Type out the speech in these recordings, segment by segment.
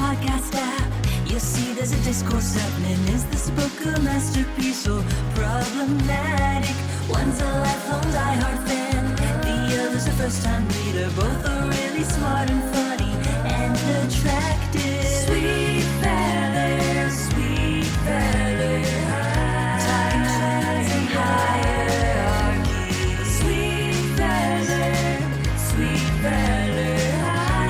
podcast app. You'll see there's a discourse happening. Is this book a masterpiece or problematic? One's a lifelong diehard fan, the other's a first-time reader. Both are really smart and funny and attractive. Sweet Valley, Sweet Valley, Titans and hierarchy. Sweet Valley, Sweet Valley,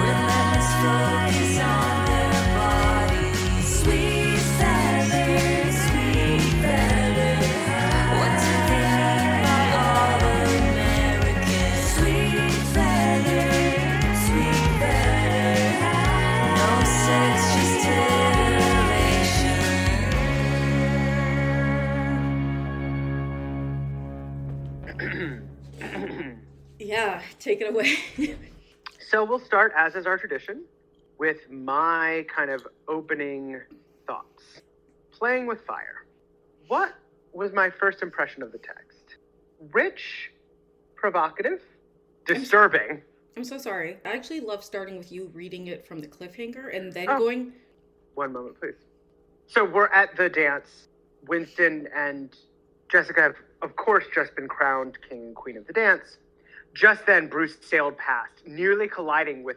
relentless focus on their bodies. Sweet Valley, Sweet Valley, what do they mean by all American? Sweet Valley, Sweet Valley, no sex, just titillation. Yeah, take it away. So we'll start, as is our tradition, with my kind of opening thoughts. Playing with fire. What was my first impression of the text? Rich, provocative, disturbing. I'm so sorry. I actually love starting with you reading it from the cliffhanger and then Oh. going... One moment, please. So we're at the dance. Winston and Jessica have, of course, just been crowned king and queen of the dance. Just then, Bruce sailed past, nearly colliding with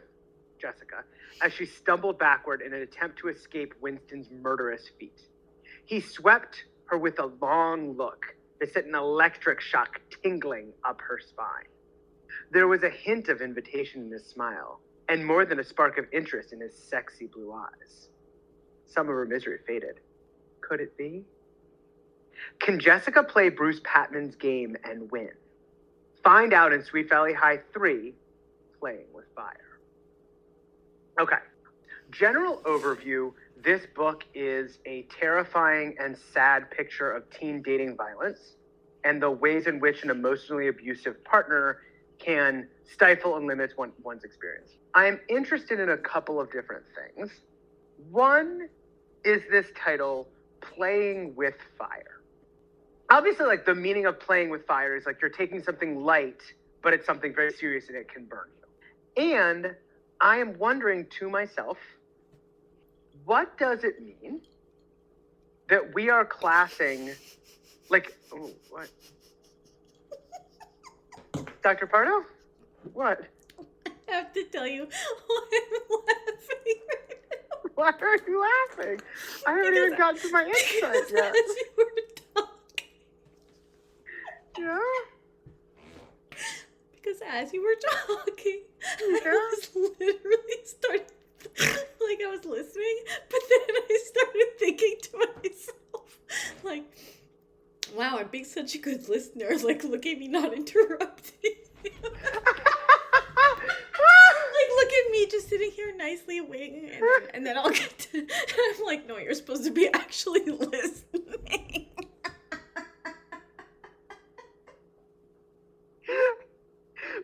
Jessica as she stumbled backward in an attempt to escape Winston's murderous feet. He swept her with a long look that sent an electric shock tingling up her spine. There was a hint of invitation in his smile, and more than a spark of interest in his sexy blue eyes. Some of her misery faded. Could it be? Can Jessica play Bruce Patman's game and win? Find out in Sweet Valley High 3, Playing with Fire. Okay. General overview, this book is a terrifying and sad picture of teen dating violence and the ways in which an emotionally abusive partner can stifle and limit one's experience. I am interested in a couple of different things. One is this title, Playing with Fire. Obviously, like, the meaning of playing with fire is like you're taking something light, but it's something very serious and it can burn you. And I am wondering to myself, what does it mean that we are classing, like, oh, what? Dr. Pardo? What? I have to tell you why I'm laughing right now. Why are you laughing? I haven't even gotten to my insight yet. As you were talking. Yeah? Because as you were talking, Yeah? I was literally starting, like, I was listening, but then I started thinking to myself, like, wow, I'm being such a good listener. Like, look at me not interrupting. Like, look at me just sitting here nicely waiting, and then I'll get to, and I'm like, no, you're supposed to be actually listening.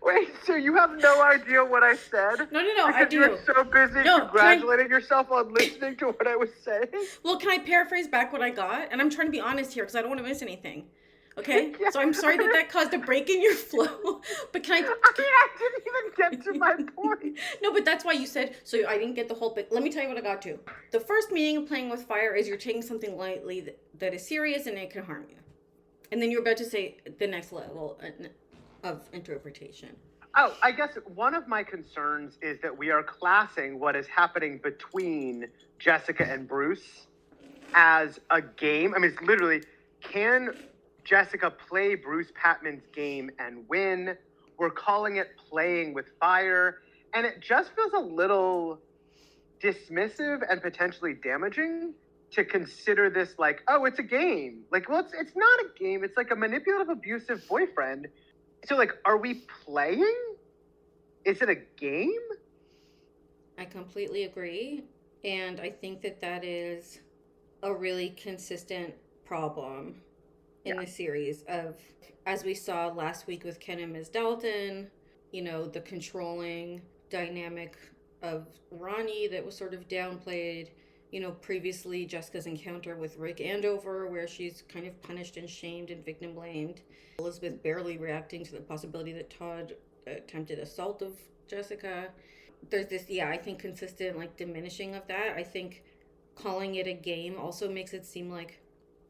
Wait, so you have no idea what I said? No, Because I do. you're so busy congratulating yourself on listening to what I was saying? Well, can I paraphrase back what I got? And I'm trying to be honest here because I don't want to miss anything. Okay? Yeah. So I'm sorry that caused a break in your flow. But can I... I didn't even get to my point. No, but that's why you said... So I didn't get the whole bit. Let me tell you what I got to. The first meaning of playing with fire is you're taking something lightly that is serious and it can harm you. And then you're about to say the next level of interpretation. Oh, I guess one of my concerns is that we are classing what is happening between Jessica and Bruce as a game. I mean, it's literally, can Jessica play Bruce Patman's game and win? We're calling it Playing with Fire, and it just feels a little dismissive and potentially damaging to consider this like, oh, it's a game. Like, well, it's not a game. It's like a manipulative, abusive boyfriend. So, like, are we playing? Is it a game? I completely agree. And I think that is a really consistent problem in the series of, as we saw last week with Ken and Ms. Dalton, you know, the controlling dynamic of Ronnie that was sort of downplayed. You know, previously Jessica's encounter with Rick Andover, where she's kind of punished and shamed and victim blamed. Elizabeth barely reacting to the possibility that Todd attempted assault of Jessica. there's this, I think consistent like diminishing of that. I think calling it a game also makes it seem like,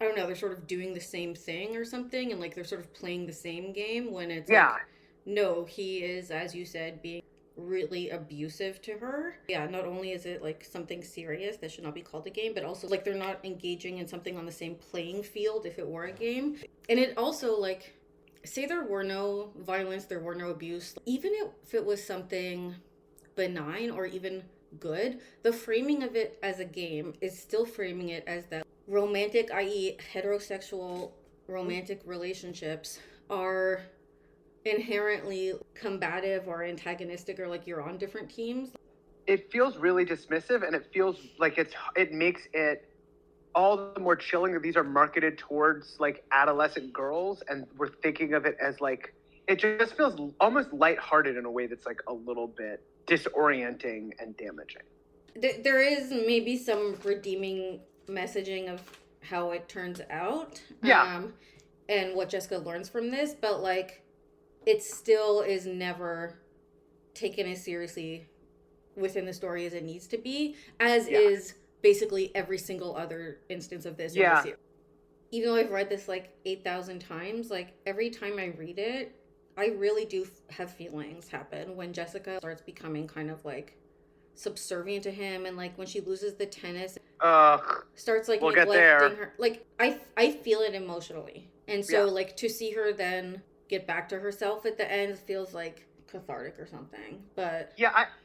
I don't know, they're sort of doing the same thing or something, and like they're sort of playing the same game when it's Yeah. like, no, he is, as you said, being really abusive to her. Yeah, not only is it like something serious that should not be called a game, but also like they're not engaging in something on the same playing field if it were a game. And it also like, say there were no violence, there were no abuse, even if it was something benign or even good, the framing of it as a game is still framing it as that romantic, i.e. heterosexual romantic relationships are inherently combative or antagonistic, or like you're on different teams. It feels really dismissive, and it feels like it makes it all the more chilling that these are marketed towards like adolescent girls, and we're thinking of it as like, it just feels almost lighthearted in a way that's like a little bit disorienting and damaging. There is maybe some redeeming messaging of how it turns out. Yeah. And what Jessica learns from this, but like it still is never taken as seriously within the story as it needs to be, as is basically every single other instance of this in the series. Even though I've read this like 8,000 times, like every time I read it, I really do have feelings happen when Jessica starts becoming kind of like subservient to him, and like when she loses the tennis, starts like neglecting her. Like I feel it emotionally, and so like to see her then get back to herself at the end feels like cathartic or something. But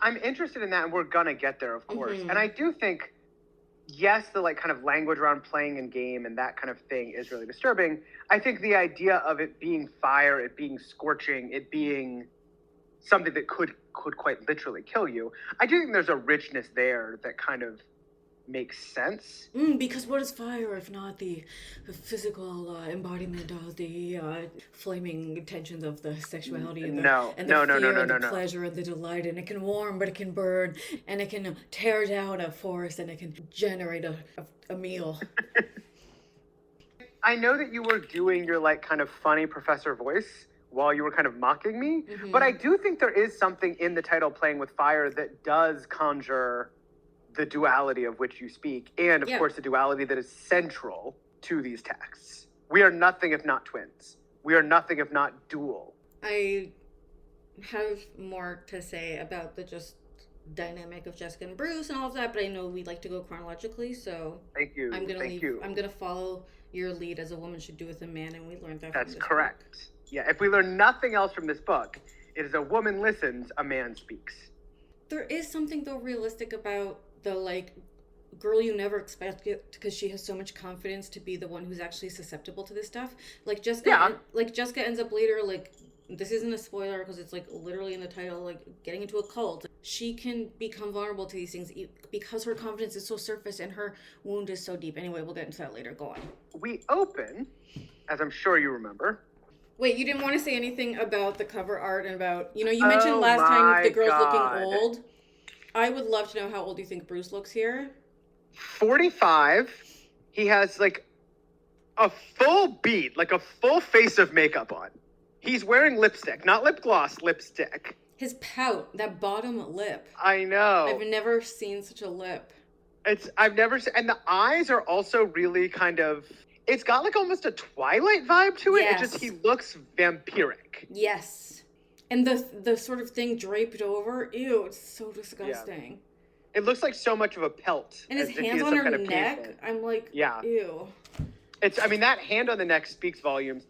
I'm interested in that, and we're gonna get there, of course. And I do think, yes, the like kind of language around playing and game and that kind of thing is really disturbing. I think the idea of it being fire, it being scorching, it being something that could quite literally kill you, I do think there's a richness there that kind of makes sense. Because what is fire if not the physical embodiment of the flaming tensions of the sexuality and the pleasure and the delight, and it can warm but it can burn, and it can tear down a forest, and it can generate a meal. I know that you were doing your like kind of funny professor voice while you were kind of mocking me, but I do think there is something in the title, Playing with Fire, that does conjure the duality of which you speak, and of course the duality that is central to these texts. We are nothing if not twins. We are nothing if not dual. I have more to say about the just dynamic of Jessica and Bruce and all of that, but I know we like to go chronologically, so thank you. I'm gonna follow your lead, as a woman should do with a man, and we learned that. That's from this correct. book. Yeah, if we learn nothing else from this book, it is a woman listens, a man speaks. There is something though realistic about the like girl you never expect, because she has so much confidence to be the one who's actually susceptible to this stuff. Like Jessica, Jessica ends up later, like, this isn't a spoiler because it's like literally in the title, like getting into a cult. She can become vulnerable to these things because her confidence is so surface and her wound is so deep. Anyway, we'll get into that later. Go on. We open, as I'm sure you remember. Wait, you didn't want to say anything about the cover art and about, you mentioned last time the girl's looking old. I would love to know how old you think Bruce looks here. 45. He has like a full beat, like a full face of makeup on. He's wearing lipstick, not lip gloss, lipstick. His pout, that bottom lip. I know. I've never seen such a lip. I've never seen, and the eyes are also really kind of, it's got like almost a Twilight vibe to it. Yes. It just, he looks vampiric. Yes. And the sort of thing draped over, ew, it's so disgusting. Yeah. It looks like so much of a pelt. And his hands on her neck, I'm like, ew. That hand on the neck speaks volumes.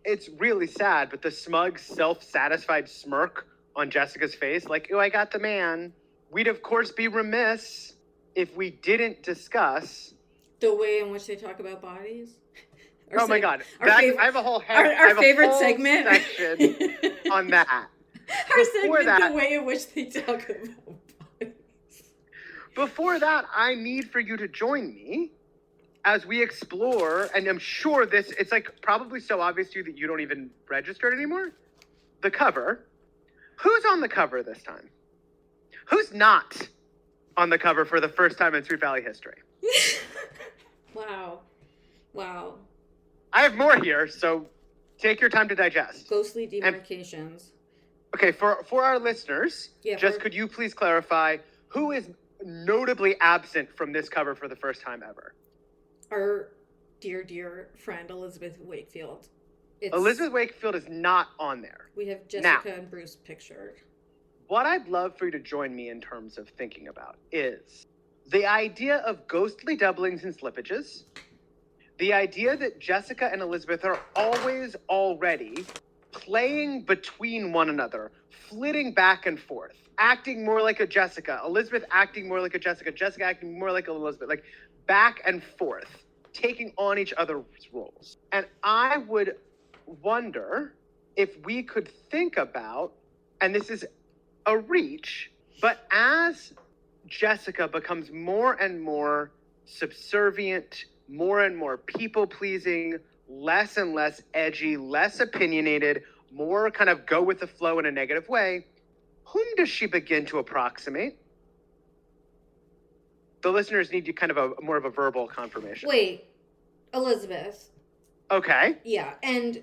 It's really sad, but the smug, self-satisfied smirk on Jessica's face, like, ooh, I got the man. We'd, of course, be remiss if we didn't discuss the way in which they talk about bodies. My God. I have a whole favorite segment section on that. Our segment, the way in which they talk about bodies. Before that, I need for you to join me as we explore, and I'm sure it's like probably so obvious to you that you don't even register it anymore. The cover. Who's on the cover this time? Who's not on the cover for the first time in Sweet Valley history? Wow. I have more here, so take your time to digest. Ghostly demarcations. Okay, for our listeners, Yeah, just could you please clarify who is notably absent from this cover for the first time ever? Our dear friend Elizabeth Wakefield. Elizabeth Wakefield is not on there. We have Jessica and Bruce pictured. What I'd love for you to join me in terms of thinking about is the idea of ghostly doublings and slippages, the idea that Jessica and Elizabeth are always already playing between one another, flitting back and forth, acting more like a Jessica, Elizabeth acting more like a Jessica, Jessica acting more like Elizabeth, like back and forth, taking on each other's roles. And I would wonder if we could think about, and this is a reach, but as Jessica becomes more and more subservient, more and more people-pleasing, less and less edgy, less opinionated, more kind of go with the flow in a negative way, whom does she begin to approximate? The listeners need you kind of a more of a verbal confirmation. Wait, Elizabeth. Okay. Yeah, and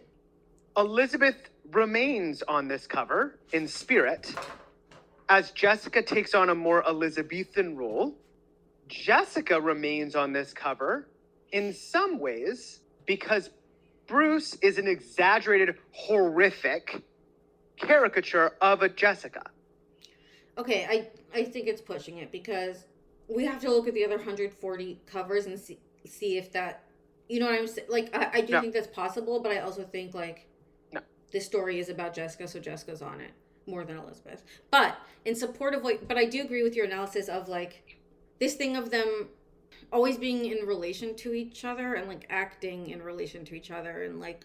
Elizabeth remains on this cover in spirit as Jessica takes on a more Elizabethan role. Jessica remains on this cover in some ways because Bruce is an exaggerated, horrific caricature of a Jessica. Okay, I think it's pushing it because we have to look at the other 140 covers and see if that, you know what I'm saying? Like, I do think that's possible, but I also think, like, this story is about Jessica, so Jessica's on it more than Elizabeth. But in support of but I do agree with your analysis of, like, this thing of them always being in relation to each other and, like, acting in relation to each other and, like,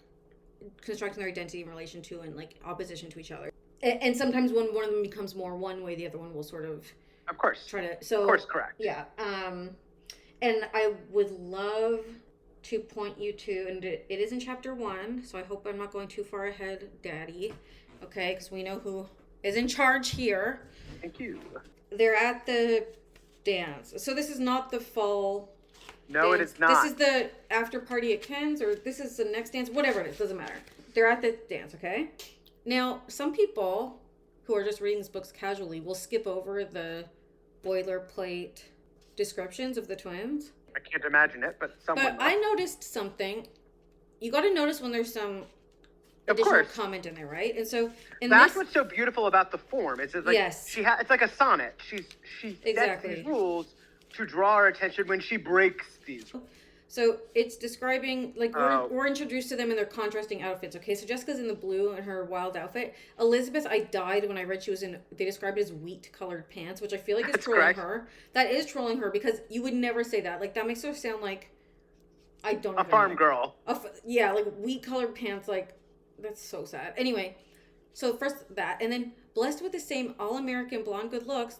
constructing their identity in relation to and, like, opposition to each other. And sometimes when one of them becomes more one way, the other one will sort of course try to. So of course, correct. Yeah. And I would love to point you to, and it is in chapter 1, so I hope I'm not going too far ahead, Daddy. Okay, because we know who is in charge here. Thank you. They're at the dance. So this is not the fall. No, dance. it is not. This is the after party at Ken's, or this is the next dance, whatever it is, doesn't matter. They're at the dance, okay? Now, some people who are just reading these books casually will skip over the boilerplate descriptions of the twins. I can't imagine it, but someone. But I noticed something. You got to notice when there's some additional comment in there, right? And so that's what's so beautiful about the form. It's like yes. It's like a sonnet. She sets these rules to draw our attention when she breaks these. So it's describing, like, we're introduced to them in their contrasting outfits, okay? So Jessica's in the blue in her wild outfit. Elizabeth, I died when I read she was in, they described it as wheat-colored pants, which I feel like is trolling her. That is trolling her because you would never say that. Like, that makes her sound like, I don't know. A farm girl. Yeah, like, wheat-colored pants, like, that's so sad. Anyway, so first that, and then blessed with the same all-American blonde good looks,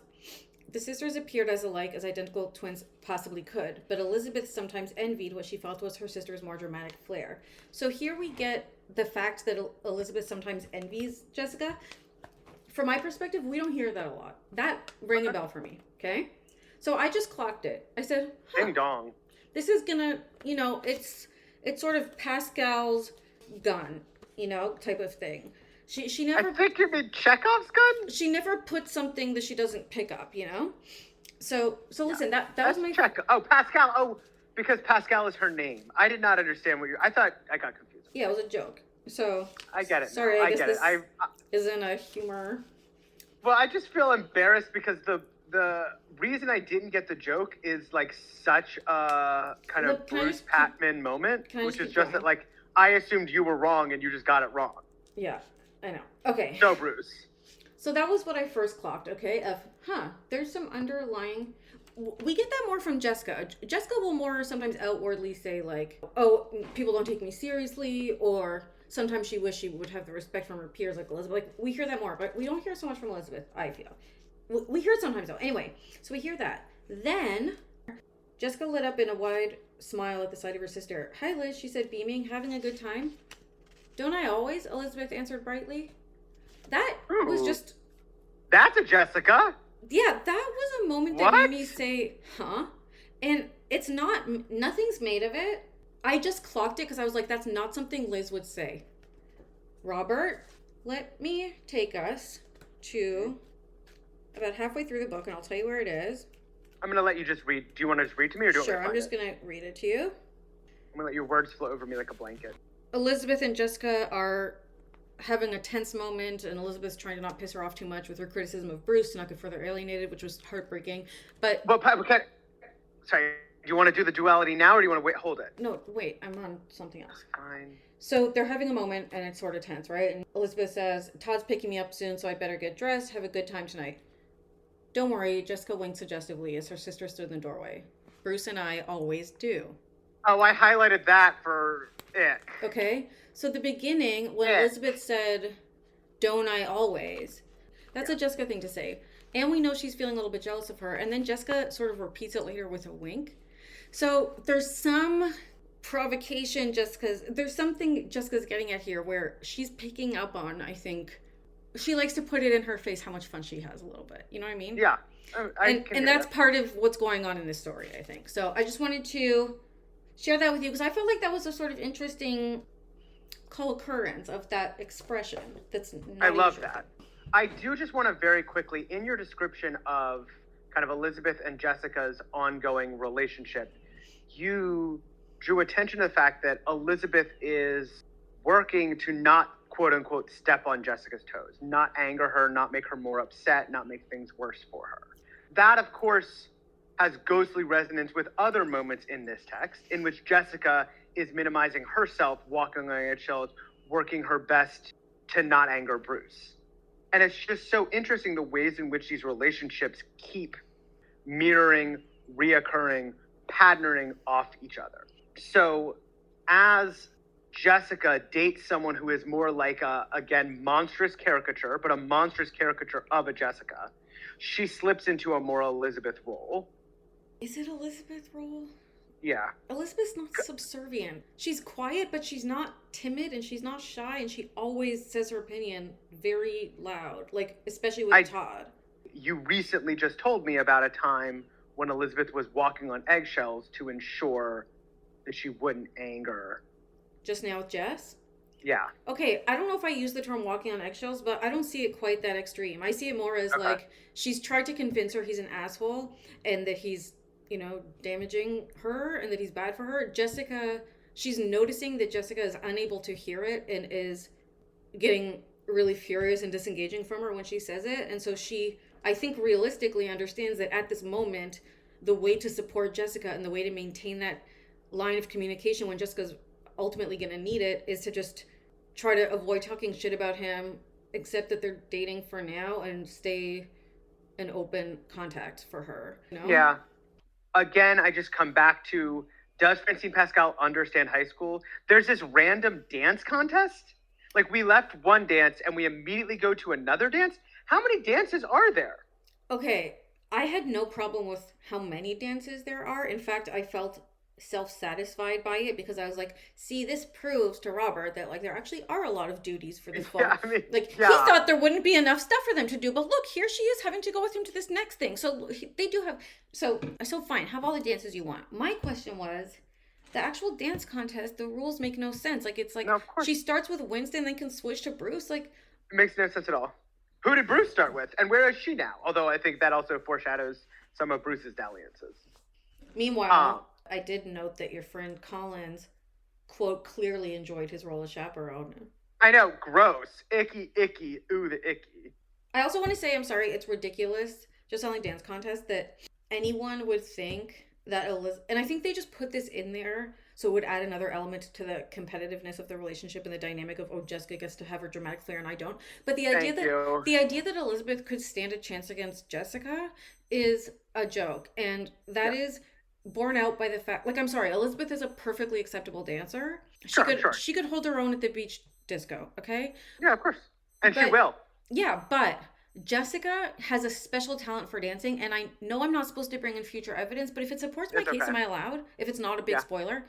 the sisters appeared as alike as identical twins possibly could, but Elizabeth sometimes envied what she felt was her sister's more dramatic flair. So here we get the fact that Elizabeth sometimes envies Jessica. From my perspective, we don't hear that a lot. That rang a bell for me, okay? So I just clocked it. I said, ding dong. This is gonna, you know, it's sort of Pascal's gun, you know, type of thing. She never. I think you mean Chekhov's gun. She never puts something that she doesn't pick up, you know. So listen, that was my. Pascal. Oh, because Pascal is her name. I did not understand what you. I thought I got confused. Yeah, it was a joke. So. I get it. Sorry, I guess get this it. isn't a humor. Well, I just feel embarrassed because the reason I didn't get the joke is like such a kind of Bruce Patman moment, which is just that like I assumed you were wrong and you just got it wrong. Yeah. I know. Okay. So, Bruce. So that was what I first clocked, okay? There's some underlying... We get that more from Jessica. Jessica will more sometimes outwardly say, like, oh, people don't take me seriously, or sometimes she wished she would have the respect from her peers like Elizabeth. Like, we hear that more, but we don't hear so much from Elizabeth, I feel. We hear it sometimes, though. Anyway, so we hear that. Then, Jessica lit up in a wide smile at the sight of her sister. Hi, Liz, she said, beaming, having a good time? Don't I always? Elizabeth answered brightly. That was just... That's a Jessica. Yeah, that was a moment that made me say, huh? And it's not... Nothing's made of it. I just clocked it because I was like, that's not something Liz would say. Robert, let me take us to about halfway through the book, and I'll tell you where it is. I'm going to let you just read. Do you want to just read to me, or do you Sure, want me to I'm just find going to read it to you. I'm going to let your words flow over me like a blanket. Elizabeth and Jessica are having a tense moment, and Elizabeth's trying to not piss her off too much with her criticism of Bruce to not get further alienated, which was heartbreaking. But okay. Sorry, do you want to do the duality now, or do you want to wait? Hold it. No, wait, I'm on something else. Fine. So they're having a moment, and it's sort of tense, right? And Elizabeth says, Todd's picking me up soon, so I better get dressed. Have a good time tonight. Don't worry, Jessica winked suggestively as her sister stood in the doorway. Bruce and I always do. Oh, I highlighted that for it. Okay, so the beginning, when Elizabeth said, don't I always, that's a Jessica thing to say. And we know she's feeling a little bit jealous of her. And then Jessica sort of repeats it later with a wink. So there's some provocation there's something Jessica's getting at here where she's picking up on, I think, she likes to put it in her face how much fun she has a little bit. You know what I mean? Yeah. And that's part of what's going on in this story, I think. So I just wanted to share that with you because I felt like that was a sort of interesting co-occurrence of that expression. I love that. I do just want to very quickly, in your description of kind of Elizabeth and Jessica's ongoing relationship, you drew attention to the fact that Elizabeth is working to not, quote unquote, step on Jessica's toes, not anger her, not make her more upset, not make things worse for her. That, of course, has ghostly resonance with other moments in this text in which Jessica is minimizing herself, walking on eggshells, working her best to not anger Bruce. And it's just so interesting the ways in which these relationships keep mirroring, reoccurring, patterning off each other. So as Jessica dates someone who is more like a, again, monstrous caricature, but a monstrous caricature of a Jessica, she slips into a more Elizabeth role. Is it Elizabeth role? Yeah. Elizabeth's not subservient. She's quiet, but she's not timid and she's not shy, and she always says her opinion very loud, like especially with Todd. You recently just told me about a time when Elizabeth was walking on eggshells to ensure that she wouldn't anger. Just now with Jess? Yeah. Okay, I don't know if I use the term walking on eggshells, but I don't see it quite that extreme. I see it more as like she's tried to convince her he's an asshole and that he's, you know, damaging her and that he's bad for her. Jessica, she's noticing that Jessica is unable to hear it and is getting really furious and disengaging from her when she says it. And so she, I think, realistically understands that at this moment, the way to support Jessica and the way to maintain that line of communication when Jessica's ultimately going to need it is to just try to avoid talking shit about him, accept that they're dating for now, and stay an open contact for her. You know? Yeah. Again, I just come back to, does Francine Pascal understand high school? There's this random dance contest. Like, we left one dance and we immediately go to another dance. How many dances are there? Okay, I had no problem with how many dances there are. In fact, I felt self-satisfied by it because I was like, see, this proves to Robert that like there actually are a lot of duties for this fall. Yeah, I mean, he thought there wouldn't be enough stuff for them to do, but look, here she is having to go with him to this next thing. So they do have, so fine, have all the dances you want. My question was, the actual dance contest, the rules make no sense. Like, it's like, she starts with Winston, then can switch to Bruce. Like, it makes no sense at all. Who did Bruce start with? And where is she now? Although I think that also foreshadows some of Bruce's dalliances. Meanwhile, I did note that your friend Collins, quote, clearly enjoyed his role as chaperone. I know, gross. Icky, icky, ooh, the icky. I also want to say, I'm sorry, it's ridiculous, just on the dance contest, that anyone would think that and I think they just put this in there so it would add another element to the competitiveness of the relationship and the dynamic of, oh, Jessica gets to have her dramatic flair and I don't. But the idea that Elizabeth could stand a chance against Jessica is a joke, and that is borne out by the fact, like, I'm sorry, Elizabeth is a perfectly acceptable dancer. She could hold her own at the beach disco, okay? Yeah, of course. And she will. Yeah, but Jessica has a special talent for dancing, and I know I'm not supposed to bring in future evidence, but if it supports my case, am I allowed? If it's not a big spoiler.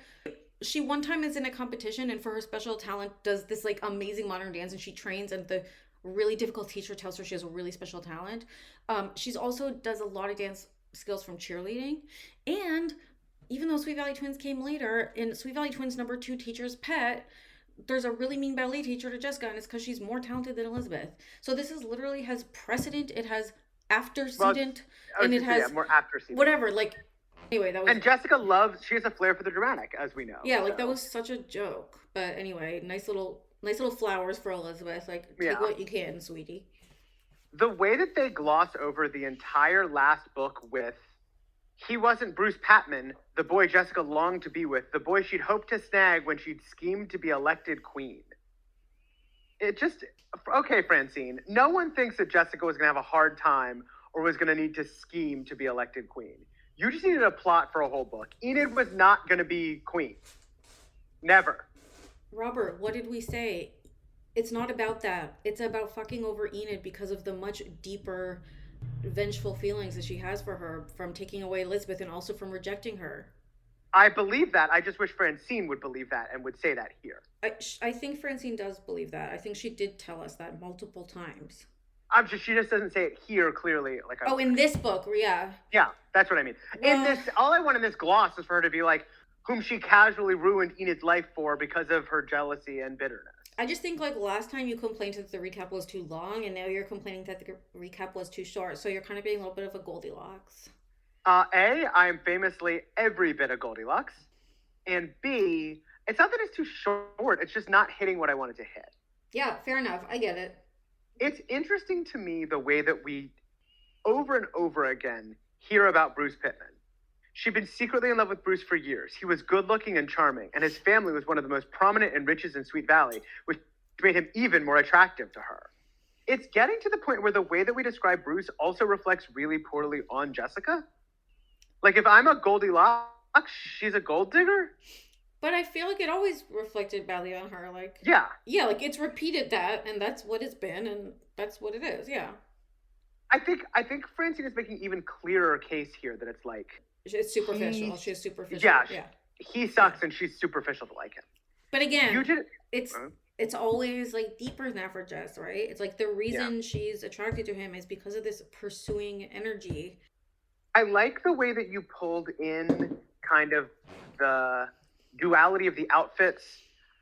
She one time is in a competition, and for her special talent does this like amazing modern dance, and she trains, and the really difficult teacher tells her she has a really special talent. She's also does a lot of dance skills from cheerleading, and even though Sweet Valley Twins came later, in Sweet Valley Twins #2 Teacher's Pet, there's a really mean ballet teacher to Jessica, and it's because she's more talented than Elizabeth. So this is literally has precedent, it has antecedent, and it has more after season. whatever. Like, anyway, that was. And Jessica she has a flair for the dramatic, as we know. Yeah, like that was such a joke. But anyway, nice little flowers for Elizabeth. Like, take what you can, sweetie. The way that they gloss over the entire last book with, he wasn't Bruce Patman, the boy Jessica longed to be with, the boy she'd hoped to snag when she'd schemed to be elected queen. It just, okay, Francine, no one thinks that Jessica was going to have a hard time or was going to need to scheme to be elected queen. You just needed a plot for a whole book. Enid was not going to be queen. Never. Robert, what did we say? It's not about that. It's about fucking over Enid because of the much deeper vengeful feelings that she has for her from taking away Elizabeth and also from rejecting her. I believe that. I just wish Francine would believe that and would say that here. I think Francine does believe that. I think she did tell us that multiple times. She just doesn't say it here clearly. Like, in this book, yeah. Yeah, that's what I mean. In this, all I want in this gloss is for her to be like, whom she casually ruined Enid's life for because of her jealousy and bitterness. I just think, like, last time you complained that the recap was too long, and now you're complaining that the recap was too short, so you're kind of being a little bit of a Goldilocks. I'm famously every bit of Goldilocks. And B, it's not that it's too short, it's just not hitting what I wanted to hit. Yeah, fair enough. I get it. It's interesting to me the way that we, over and over again, hear about Bruce Pittman. She'd been secretly in love with Bruce for years. He was good-looking and charming, and his family was one of the most prominent and richest in Sweet Valley, which made him even more attractive to her. It's getting to the point where the way that we describe Bruce also reflects really poorly on Jessica. Like, if I'm a Goldilocks, she's a gold digger? But I feel like it always reflected badly on her. Like, yeah, like it's repeated that, and that's what it's been, and that's what it is. Yeah. I think Francine is making even clearer case here that it's like it's superficial. She's superficial. Yeah. He sucks, and she's superficial to like him. But again, it's always like deeper than that for Jess, right? It's like the reason she's attracted to him is because of this pursuing energy. I like the way that you pulled in kind of the duality of the outfits.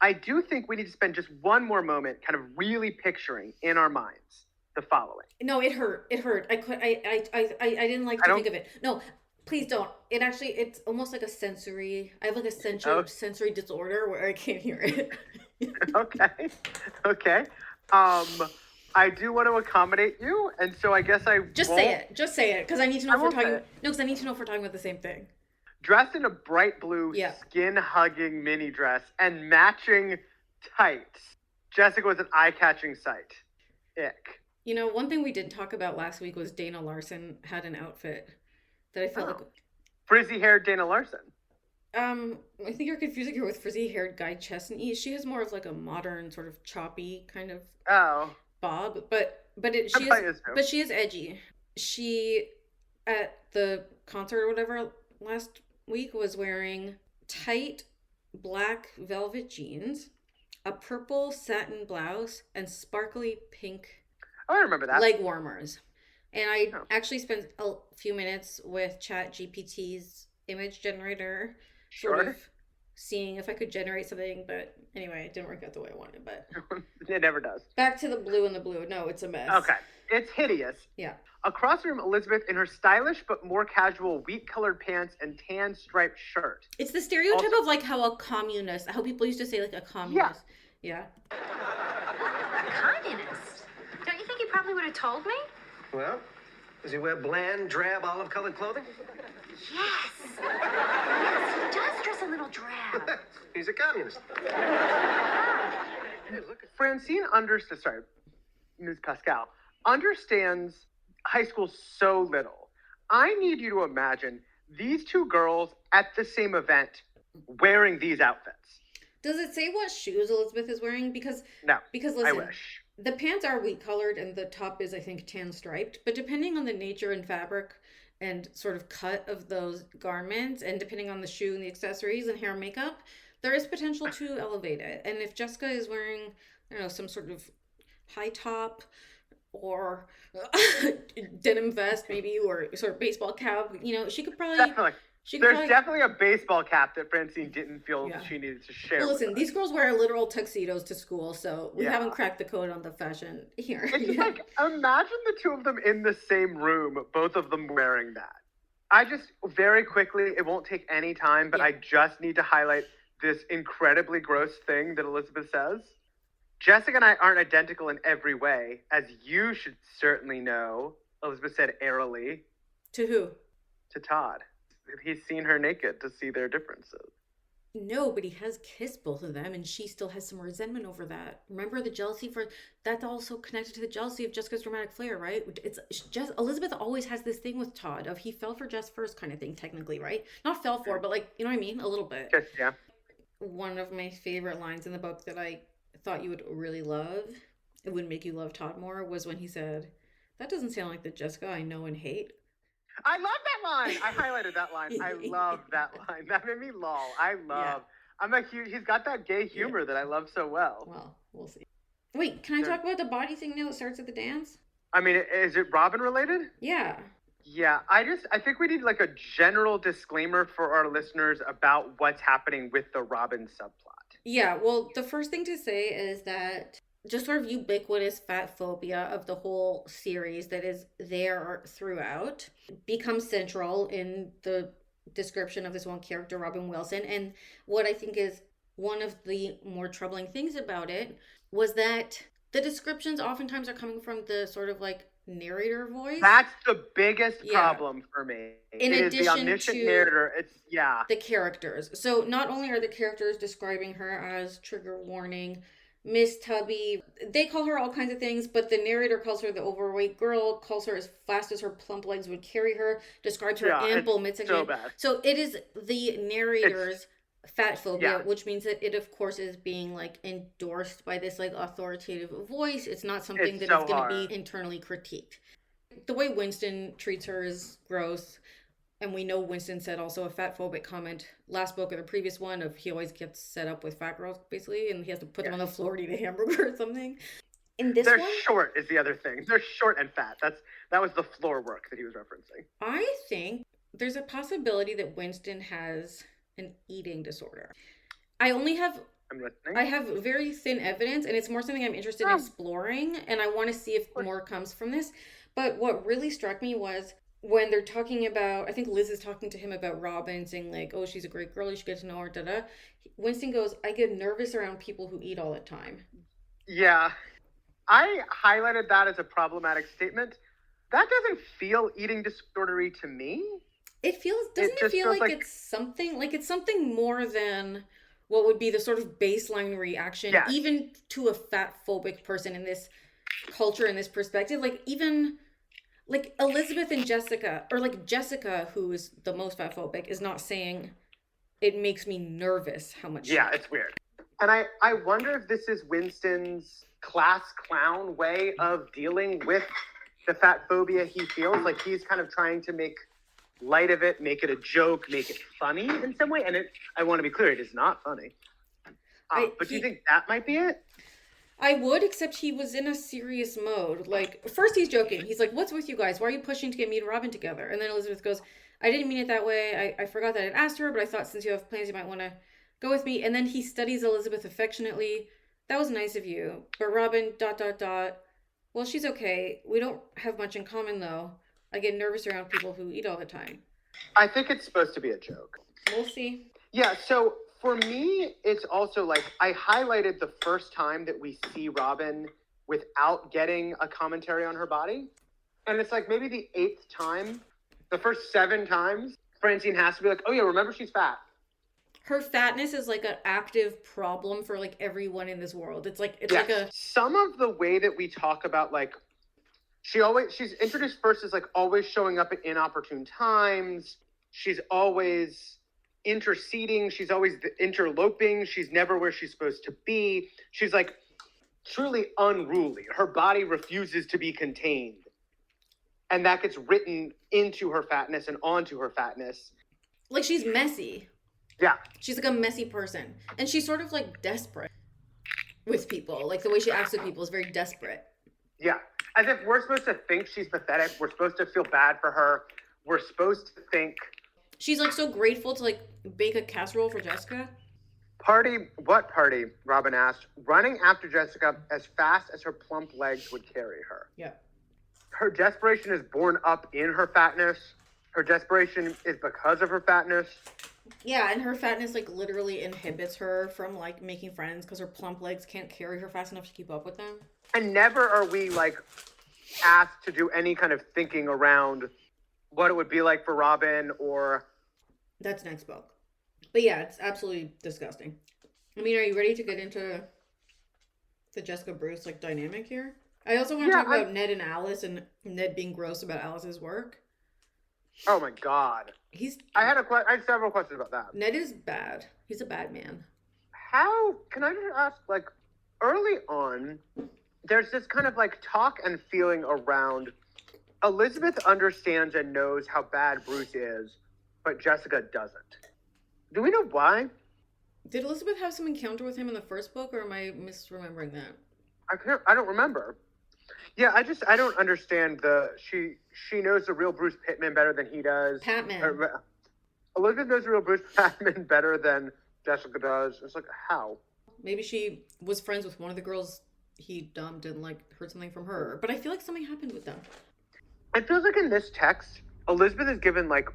I do think we need to spend just one more moment kind of really picturing in our minds the following. No, it hurt. I didn't like to think of it. No, please don't. It's almost like a sensory. I have like a sensory disorder where I can't hear it. Okay. I do want to accommodate you, and so I guess I Just say it, because I need to know if we're talking. No, because I need to know if we're talking about the same thing. Dressed in a bright blue, skin-hugging mini dress and matching tights, Jessica was an eye-catching sight. Ick. You know, one thing we didn't talk about last week was Dana Larson had an outfit that I felt like frizzy-haired Dana Larson. I think you're confusing her with frizzy-haired Guy Chestnut. She has more of like a modern sort of choppy kind of bob, but she is edgy. She at the concert or whatever last week was wearing tight black velvet jeans, a purple satin blouse, and sparkly pink I remember that. leg warmers. And I actually spent a few minutes with ChatGPT's image generator, sort of seeing if I could generate something, but anyway, it didn't work out the way I wanted. But it never does. Back to the blue and the blue. No, it's a mess. Okay. It's hideous. Yeah. Across the room, Elizabeth in her stylish but more casual wheat-colored pants and tan striped shirt. It's the stereotype of like how people used to say like a communist. Yeah. A communist? Don't you think he probably would have told me? Well, does he wear bland, drab, olive-colored clothing? Yes. Yes, he does dress a little drab. He's a communist. Francine Ms. Pascal, understands high school so little. I need you to imagine these two girls at the same event wearing these outfits. Does it say what shoes Elizabeth is wearing? Because listen, I wish. The pants are wheat colored and the top is, I think, tan striped. But depending on the nature and fabric and sort of cut of those garments, and depending on the shoe and the accessories and hair and makeup, there is potential to elevate it. And if Jessica is wearing, I don't know, some sort of high top or denim vest maybe, or sort of baseball cap, you know, she could probably... Definitely. She could There's probably... definitely a baseball cap that Francine didn't feel Yeah. she needed to share. Well, with listen, us. these girls wear literal tuxedos to school, so we Yeah. haven't cracked the code on the fashion here. It's just like, imagine the two of them in the same room, both of them wearing that. I just, very quickly, it won't take any time, but Yeah. I just need to highlight this incredibly gross thing that Elizabeth says. Jessica and I aren't identical in every way, as you should certainly know, Elizabeth said airily. To who? To Todd. He's seen her naked to see their differences. No, but he has kissed both of them, and she still has some resentment over that. Remember the jealousy for... That's also connected to the jealousy of Jessica's dramatic flair, right? It's just... Elizabeth always has this thing with Todd of he fell for Jess first kind of thing, technically, right? Not fell for, but like, you know what I mean? A little bit. Yeah. One of my favorite lines in the book that I thought you would really love, it would make you love Todd more, was when he said, "That doesn't sound like the Jessica I know and hate." I love that line. I highlighted that line. I love that line. That made me lol. I'm a huge, he's got that gay humor that I love so well. Well, we'll see. Wait, can I talk about the body thing now that starts at the dance? I mean, is it Robin related? Yeah. Yeah, I think we need like a general disclaimer for our listeners about what's happening with the Robin subplot. Yeah, well, the first thing to say is that just sort of ubiquitous fat phobia of the whole series that is there throughout becomes central in the description of this one character, Robin Wilson. And what I think is one of the more troubling things about it was that the descriptions oftentimes are coming from the sort of like narrator voice. That's the biggest problem for me. In it addition is the omniscient to narrator. It's the characters. So not only are the characters describing her as trigger warning, Miss Tubby, they call her all kinds of things, but the narrator calls her the overweight girl, calls her as fast as her plump legs would carry her, describes her ample midsection. So bad. So it is the narrator's fat phobia, which means that it of course is being like endorsed by this like authoritative voice. It's not something that is going to be internally critiqued. The way Winston treats her is gross. And we know Winston said also a fat phobic comment last book or the previous one of he always gets set up with fat girls basically, and he has to put them on the floor to eat a hamburger or something. In this They're one, short is the other thing. They're short and fat. That was the floor work that he was referencing. I think there's a possibility that Winston has an eating disorder. I'm listening. I have very thin evidence, and it's more something I'm interested in exploring, and I want to see if more comes from this. But what really struck me was when they're talking about, I think Liz is talking to him about Robin, saying like, oh, she's a great girl, you should get to know her, da-da. Winston goes, I get nervous around people who eat all the time. Yeah. I highlighted that as a problematic statement. That doesn't feel eating disorder-y to me. It doesn't feel like it's something more than what would be the sort of baseline reaction, even to a fat phobic person in this culture, in this perspective. Like even like Elizabeth and Jessica, or like Jessica, who is the most fat phobic, is not saying it makes me nervous how much. Yeah, it's weird. And I wonder if this is Winston's class clown way of dealing with the fat phobia he feels. Like he's kind of trying to make light of it, make it a joke, make it funny in some way. And I want to be clear, it is not funny. But do you think that might be it? I would, except he was in a serious mode. Like, first he's joking. He's like, what's with you guys? Why are you pushing to get me and Robin together? And then Elizabeth goes, I didn't mean it that way. I forgot that I'd asked her, but I thought since you have plans, you might want to go with me. And then he studies Elizabeth affectionately. That was nice of you. But Robin, ... Well, she's okay. We don't have much in common, though. I get nervous around people who eat all the time. I think it's supposed to be a joke. We'll see. Yeah, so for me, it's also like I highlighted the first time that we see Robin without getting a commentary on her body. And it's like maybe the 8th time, the first 7 times, Francine has to be like, oh yeah, remember she's fat. Her fatness is like an active problem for like everyone in this world. It's like some of the way that we talk about like she's introduced first as like always showing up at inopportune times. She's always interceding. She's always interloping. She's never where she's supposed to be. She's like truly unruly. Her body refuses to be contained. And that gets written into her fatness and onto her fatness. Like she's messy. Yeah. She's like a messy person. And she's sort of like desperate with people. Like the way she acts with people is very desperate. Yeah. As if we're supposed to think she's pathetic. We're supposed to feel bad for her. We're supposed to think She's like so grateful to like bake a casserole for Jessica. What party? Robin asked, running after Jessica as fast as her plump legs would carry her. Yeah. Her desperation is born up in her fatness. Her desperation is because of her fatness. Yeah, and her fatness like literally inhibits her from like making friends because her plump legs can't carry her fast enough to keep up with them. And never are we like asked to do any kind of thinking around what it would be like for Robin or... That's next book. But yeah, it's absolutely disgusting. I mean, are you ready to get into the Jessica Bruce like dynamic here? I also want to talk about Ned and Alice and Ned being gross about Alice's work. Oh my God. I had several questions about that. Ned is bad. He's a bad man. How, can I just ask, like, early on, there's this kind of like talk and feeling around Elizabeth understands and knows how bad Bruce is, but Jessica doesn't. Do we know why? Did Elizabeth have some encounter with him in the first book, or am I misremembering that? I don't remember. Yeah, I don't understand she knows the real Bruce Pittman better than he does. Patman. Elizabeth knows the real Bruce Patman better than Jessica does. It's like, how? Maybe she was friends with one of the girls he dumped and like heard something from her. But I feel like something happened with them. It feels like in this text, Elizabeth is given like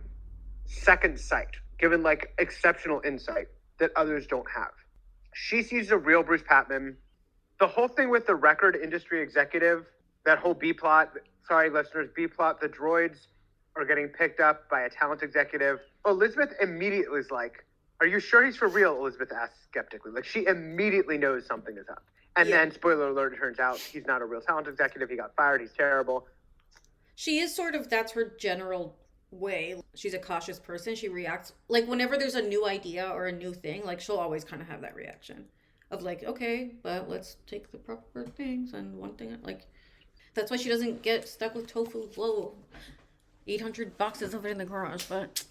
second sight, given like exceptional insight that others don't have. She sees the real Bruce Patman. The whole thing with the record industry executive, that whole B-plot, sorry listeners, B-plot, the droids are getting picked up by a talent executive. Elizabeth immediately is like, are you sure he's for real? Elizabeth asks skeptically. Like, she immediately knows something is up. And then, spoiler alert, it turns out he's not a real talent executive. He got fired. He's terrible. She is sort of, that's her general way. She's a cautious person. She reacts, like, whenever there's a new idea or a new thing, like, she'll always kind of have that reaction of like, okay, but let's take the proper things and one thing, like, that's why she doesn't get stuck with tofu flow. 800 boxes of it in the garage, but...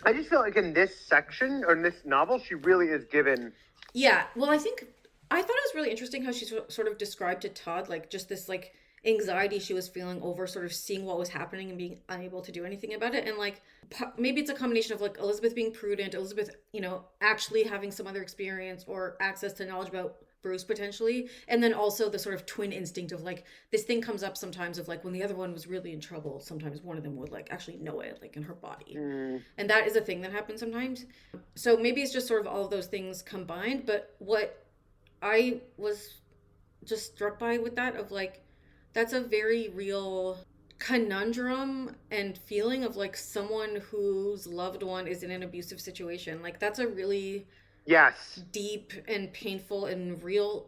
I just feel like in this section, or in this novel, she really is given... Yeah, well, I thought it was really interesting how she sort of described to Todd, like, just this, like, anxiety she was feeling over sort of seeing what was happening and being unable to do anything about it. And, like, maybe it's a combination of, like, Elizabeth being prudent, Elizabeth, you know, actually having some other experience or access to knowledge about Bruce potentially, and then also the sort of twin instinct of like this thing comes up sometimes of like when the other one was really in trouble, sometimes one of them would like actually know it, like in her body. And that is a thing that happens sometimes. So maybe it's just sort of all of those things combined. But what I was just struck by with that of like, that's a very real conundrum and feeling of like someone whose loved one is in an abusive situation. Like that's a really deep and painful and real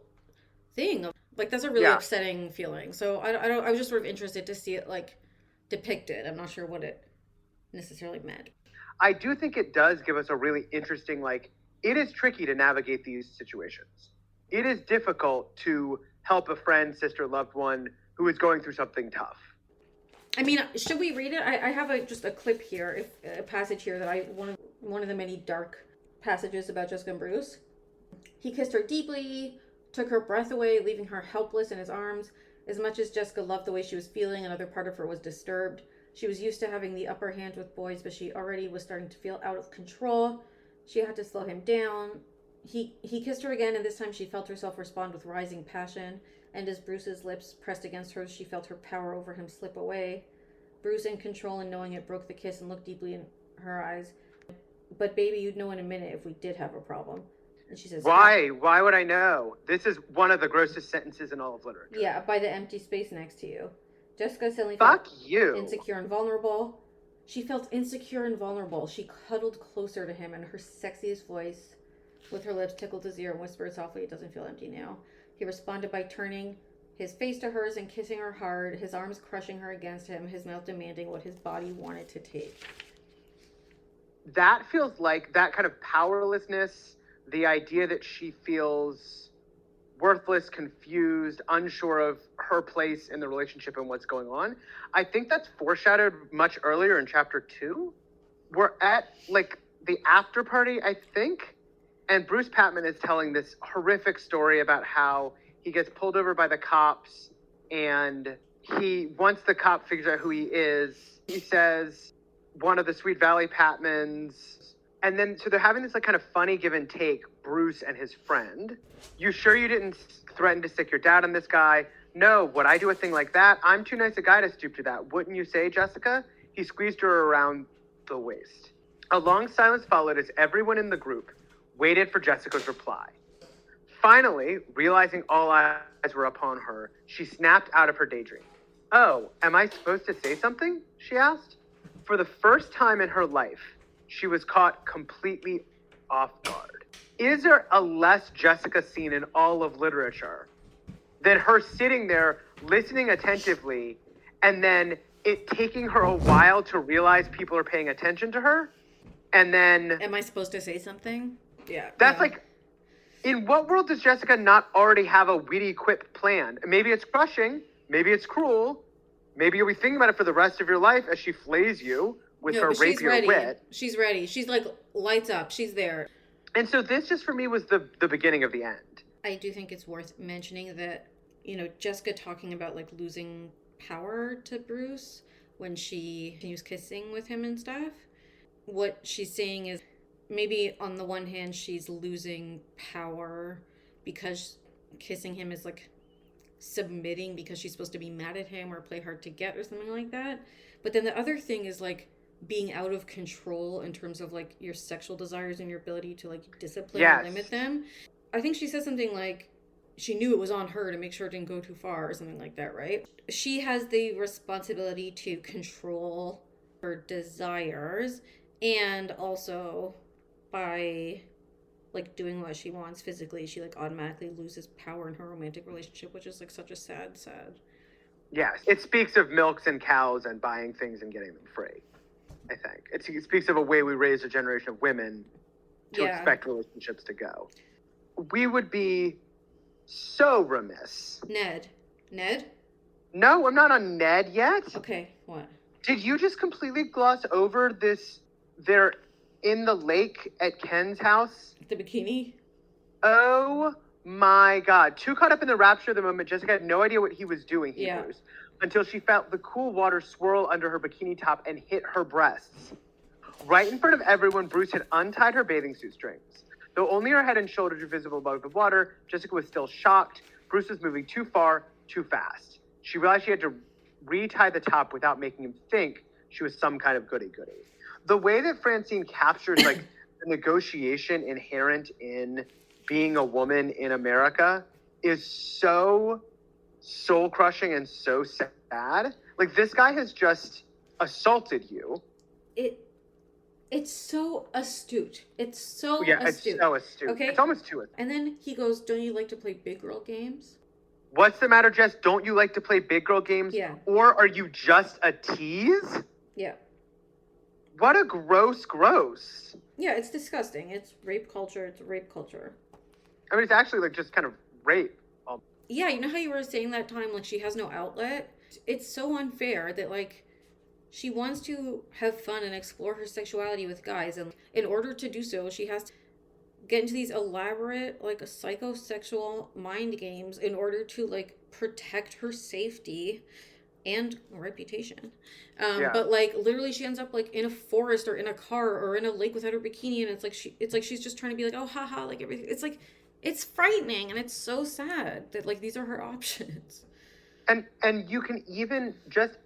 thing. Like that's a really upsetting feeling. So I was just sort of interested to see it like depicted. I'm not sure what it necessarily meant. I do think it does give us a really interesting, like, it is tricky to navigate these situations. It is difficult to help a friend, sister, loved one who is going through something tough. I mean, should we read it? I have just a clip here, a passage here that one of the many dark passages about Jessica and Bruce. He kissed her deeply, took her breath away, leaving her helpless in his arms. As much as Jessica loved the way she was feeling, another part of her was disturbed. She was used to having the upper hand with boys, but she already was starting to feel out of control. She had to slow him down. He kissed her again, and this time she felt herself respond with rising passion, and as Bruce's lips pressed against hers, she felt her power over him slip away. Bruce, in control and knowing it, broke the kiss and looked deeply in her eyes. But baby, you'd know in a minute if we did have a problem. And she says, why? Why would I know? This is one of the grossest sentences in all of literature. Yeah, by the empty space next to you. Jessica suddenly felt insecure and vulnerable. She felt insecure and vulnerable. She cuddled closer to him, and her sexiest voice, with her lips, tickled his ear and whispered softly, "It doesn't feel empty now." He responded by turning his face to hers and kissing her hard, his arms crushing her against him, his mouth demanding what his body wanted to take. That feels like that kind of powerlessness, the idea that she feels worthless, confused, unsure of her place in the relationship and what's going on. I think that's foreshadowed much earlier in chapter 2. We're at like the after party, I think. And Bruce Patman is telling this horrific story about how he gets pulled over by the cops, and once the cop figures out who he is, he says, one of the Sweet Valley Patmans. And then, so they're having this like kind of funny give and take, Bruce and his friend. You sure you didn't threaten to stick your dad on this guy? No, would I do a thing like that? I'm too nice a guy to stoop to that. Wouldn't you say, Jessica? He squeezed her around the waist. A long silence followed as everyone in the group waited for Jessica's reply. Finally, realizing all eyes were upon her, she snapped out of her daydream. Oh, am I supposed to say something? She asked. For the first time in her life, she was caught completely off guard. Is there a less Jessica scene in all of literature than her sitting there listening attentively and then it taking her a while to realize people are paying attention to her? And then... Am I supposed to say something? Yeah. That's like... In what world does Jessica not already have a witty quip planned? Maybe it's crushing. Maybe it's cruel. Maybe you'll be thinking about it for the rest of your life as she flays you with her rapier wit. She's ready. She's like lights up. She's there. And so this just for me was the beginning of the end. I do think it's worth mentioning that, you know, Jessica talking about like losing power to Bruce when she was kissing with him and stuff. What she's saying is maybe on the one hand she's losing power because kissing him is like submitting because she's supposed to be mad at him or play hard to get or something like that. But then the other thing is like being out of control in terms of like your sexual desires and your ability to like discipline and limit them. I think she said something like she knew it was on her to make sure it didn't go too far or something like that, right? She has the responsibility to control her desires, and also by like doing what she wants physically, she like automatically loses power in her romantic relationship, which is like such a sad. Yes, it speaks of milks and cows and buying things and getting them free. I think it speaks of a way we raised a generation of women to expect relationships to go. We would be so remiss. Ned? No, I'm not on Ned yet. Okay, what? Did you just completely gloss over this? They're in the lake at Ken's house. The bikini? Oh my God. Too caught up in the rapture of the moment, Jessica had no idea what he was doing, Hebrews, until she felt the cool water swirl under her bikini top and hit her breasts. Right in front of everyone, Bruce had untied her bathing suit strings. Though only her head and shoulders were visible above the water, Jessica was still shocked. Bruce was moving too far, too fast. She realized she had to retie the top without making him think she was some kind of goody-goody. The way that Francine captures like the negotiation inherent in being a woman in America is so soul-crushing and so sad. Like, this guy has just assaulted you. It's so astute. It's so astute. It's so astute. Okay? It's almost too astute. And then he goes, don't you like to play big girl games? What's the matter, Jess? Don't you like to play big girl games? Yeah. Or are you just a tease? Yeah. What a gross. Yeah, it's disgusting. It's rape culture. It's rape culture. I mean, it's actually like just kind of rape. Yeah, you know how you were saying that time, like she has no outlet? It's so unfair that like she wants to have fun and explore her sexuality with guys, and in order to do so, she has to get into these elaborate, like, psychosexual mind games in order to, like, protect her safety and reputation. But, like, literally she ends up, like, in a forest or in a car or in a lake without her bikini, and it's like she's just trying to be like, oh, haha, like, everything. It's, like, it's frightening, and it's so sad that, like, these are her options. And you can even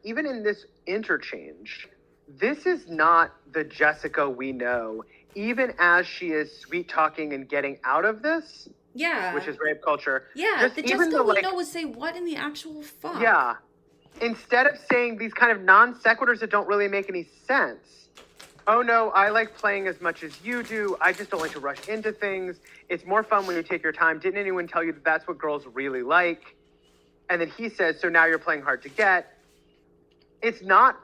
in this interchange, this is not the Jessica we know, even as she is sweet talking and getting out of this. Yeah. Which is rape culture. Yeah, the Jessica we know would say, what in the actual fuck? Yeah. Instead of saying these kind of non sequiturs that don't really make any sense. Oh no, I like playing as much as you do. I just don't like to rush into things. It's more fun when you take your time. Didn't anyone tell you that that's what girls really like? And then he says, so now you're playing hard to get. It's not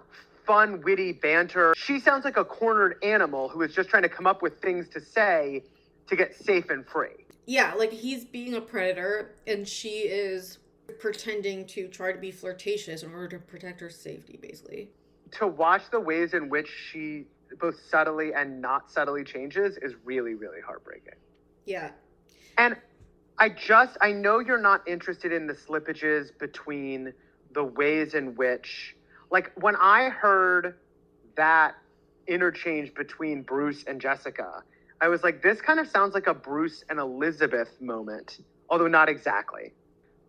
fun, witty banter. She sounds like a cornered animal who is just trying to come up with things to say to get safe and free. Yeah, like he's being a predator and she is pretending to try to be flirtatious in order to protect her safety, basically. To watch the ways in which she both subtly and not subtly changes is really, really heartbreaking. Yeah. And I know you're not interested in the slippages between the ways in which, like, when I heard that interchange between Bruce and Jessica, I was like, this kind of sounds like a Bruce and Elizabeth moment, although not exactly.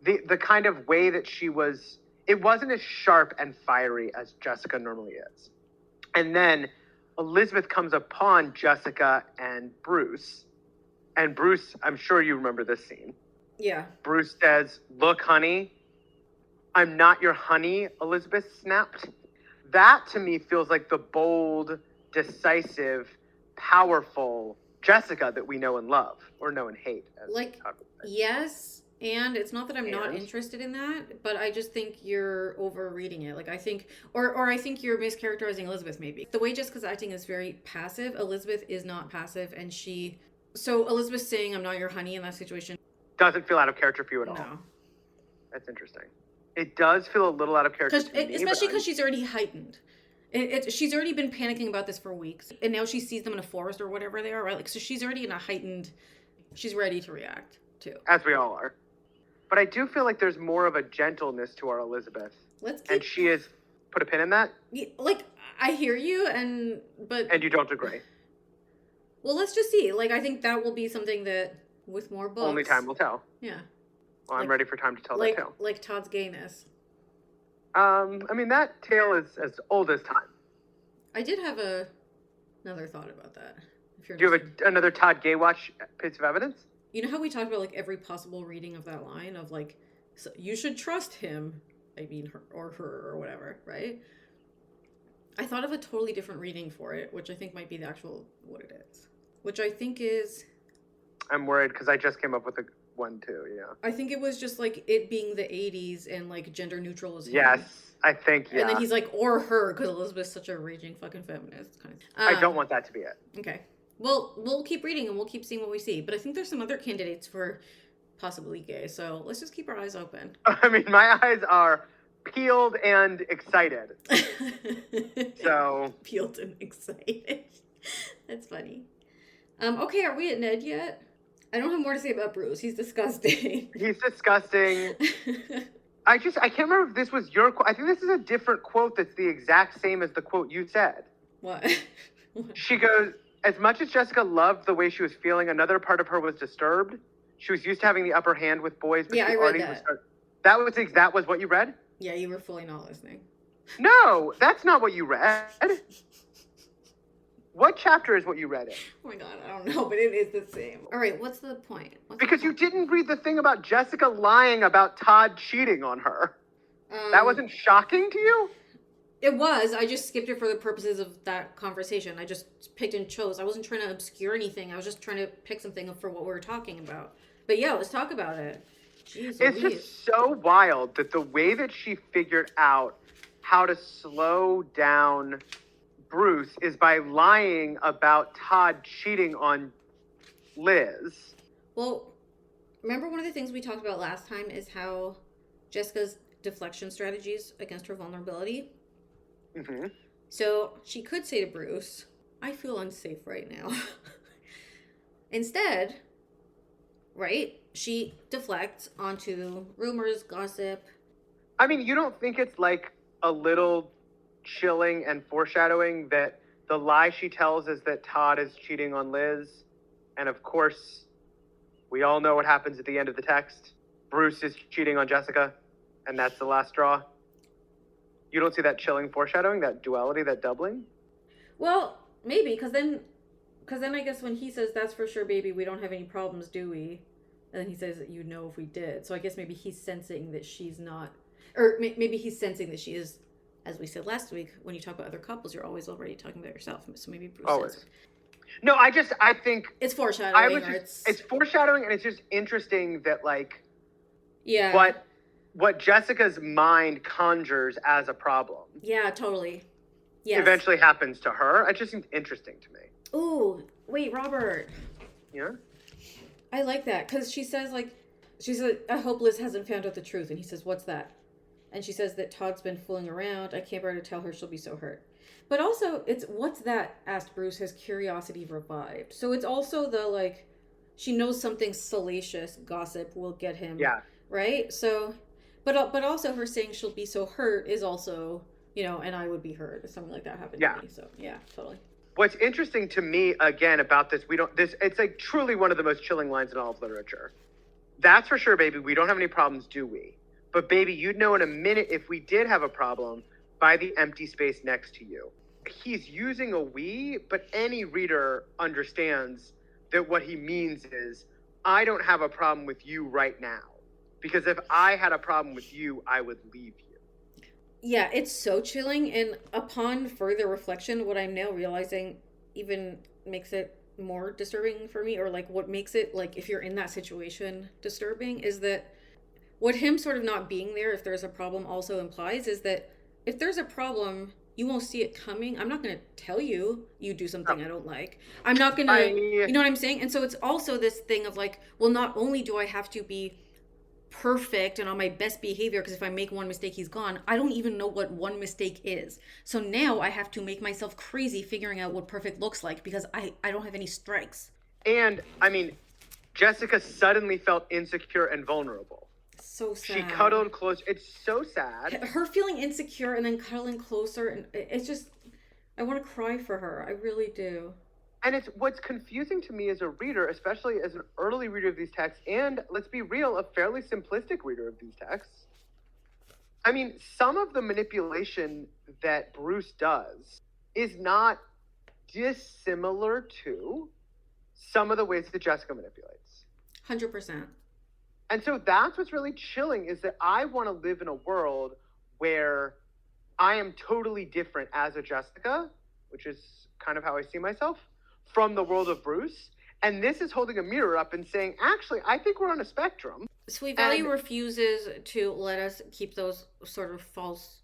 The kind of way that it wasn't as sharp and fiery as Jessica normally is. And then Elizabeth comes upon Jessica and Bruce. And Bruce, I'm sure you remember this scene. Yeah. Bruce says, "Look, honey, I'm not your honey," Elizabeth snapped. That to me feels like the bold, decisive, powerful Jessica that we know and love, or know and hate. Like, yes, and it's not that I'm not interested in that, but I just think you're overreading it. Like, I think, or I think you're mischaracterizing Elizabeth maybe. The way Jessica's acting is very passive. Elizabeth is not passive, and so Elizabeth saying, "I'm not your honey" in that situation doesn't feel out of character for you at all. No. That's interesting. It does feel a little out of character to me, especially because she's already heightened. She's already been panicking about this for weeks, and now she sees them in a forest or whatever they are, right? Like, so she's already in a heightened. She's ready to react too, as we all are. But I do feel like there's more of a gentleness to our Elizabeth. And she is. Put a pin in that. Like, I hear you, and you don't agree. Well, let's just see. Like, I think that will be something that, with more books, only time will tell. Yeah. Well, I'm ready for time to tell that tale. Like Todd's gayness. I mean, that tale is as old as time. I did have another thought about that. Do you have another Todd Gay watch piece of evidence? You know how we talked about, like, every possible reading of that line of, like, so you should trust him. I mean, her or whatever, right? I thought of a totally different reading for it, which I think might be the actual what it is. Which I think is... I'm worried because I just came up with one too, yeah. I think it was just, like, it being the 80s and, like, gender neutral is him. Yes, I think, yeah. And then he's like, or her, because Elizabeth's such a raging fucking feminist. Kind of. I don't want that to be it. Okay. Well, we'll keep reading and we'll keep seeing what we see. But I think there's some other candidates for possibly gay, so let's just keep our eyes open. I mean, my eyes are peeled and excited. So... Peeled and excited. That's funny. Okay, are we at Ned yet? I don't have more to say about Bruce. He's disgusting. He's disgusting. I can't remember if this was your quote. I think this is a different quote that's the exact same as the quote you said. What? She goes, as much as Jessica loved the way she was feeling, another part of her was disturbed. She was used to having the upper hand with boys, but yeah, she I already read that. That was what you read? Yeah, you were fully not listening. No, that's not what you read. What chapter is what you read in? Oh my god, I don't know, but it is the same. All right, what's the point? Because you didn't read the thing about Jessica lying about Todd cheating on her. That wasn't shocking to you? It was. I just skipped it for the purposes of that conversation. I just picked and chose. I wasn't trying to obscure anything. I was just trying to pick something for what we were talking about. But yeah, let's talk about it. Jeez, it's just so wild that the way that she figured out how to slow down Bruce is by lying about Todd cheating on Liz. Well, remember one of the things we talked about last time is how Jessica's deflection strategies against her vulnerability. Mm-hmm. So she could say to Bruce, I feel unsafe right now. Instead, right, she deflects onto rumors, gossip. I mean, you don't think it's like a little chilling and foreshadowing that the lie she tells is that Todd is cheating on Liz, and of course we all know what happens at the end of the text. Bruce is cheating on Jessica, and that's the last straw. You don't see that chilling foreshadowing, that duality, that doubling? Well, maybe, because then I guess when he says, that's for sure, baby, we don't have any problems, do we? And then he says that you'd know if we did. So I guess maybe he's sensing that she's not, or maybe he's sensing that she is. As we said last week, when you talk about other couples, you're always already talking about yourself. So maybe Bruce is. No, I think... It's foreshadowing. It's foreshadowing, and it's just interesting that, like... Yeah. What Jessica's mind conjures as a problem... Yeah, totally. Yes. Eventually happens to her. It just seems interesting to me. Ooh, wait, Robert. Yeah? I like that, because she says, I hope Liz hasn't found out the truth. And he says, what's that? And she says that Todd's been fooling around. I can't bear to tell her, she'll be so hurt. But also, it's, what's that? Asked Bruce, his curiosity revived. So it's also the, like, she knows something salacious gossip will get him. Yeah. Right? So, but also her saying she'll be so hurt is also, and I would be hurt if something like that happened to me. So, yeah, totally. What's interesting to me again about this, it's like truly one of the most chilling lines in all of literature. That's for sure, baby. We don't have any problems, do we? But baby, you'd know in a minute if we did have a problem by the empty space next to you. He's using a we, but any reader understands that what he means is, I don't have a problem with you right now. Because if I had a problem with you, I would leave you. Yeah, it's so chilling. And upon further reflection, what I'm now realizing even makes it more disturbing for me, or like what makes it, like, if you're in that situation, disturbing, is that what him sort of not being there if there's a problem also implies is that if there's a problem, you won't see it coming. I'm not going to tell you do something I don't like. I'm not going to, you know what I'm saying? And so it's also this thing of like, well, not only do I have to be perfect and on my best behavior, because if I make one mistake, he's gone. I don't even know what one mistake is. So now I have to make myself crazy figuring out what perfect looks like because I don't have any strikes. And I mean, Jessica suddenly felt insecure and vulnerable. So sad. She cuddled close. It's so sad. Her feeling insecure and then cuddling closer, and it's just, I want to cry for her. I really do. And it's what's confusing to me as a reader, especially as an early reader of these texts, and let's be real, a fairly simplistic reader of these texts. I mean, some of the manipulation that Bruce does is not dissimilar to some of the ways that Jessica manipulates. 100%. And so that's what's really chilling, is that I want to live in a world where I am totally different as a Jessica, which is kind of how I see myself, from the world of Bruce. And this is holding a mirror up and saying, actually, I think we're on a spectrum. Sweet Valley refuses to let us keep those sort of false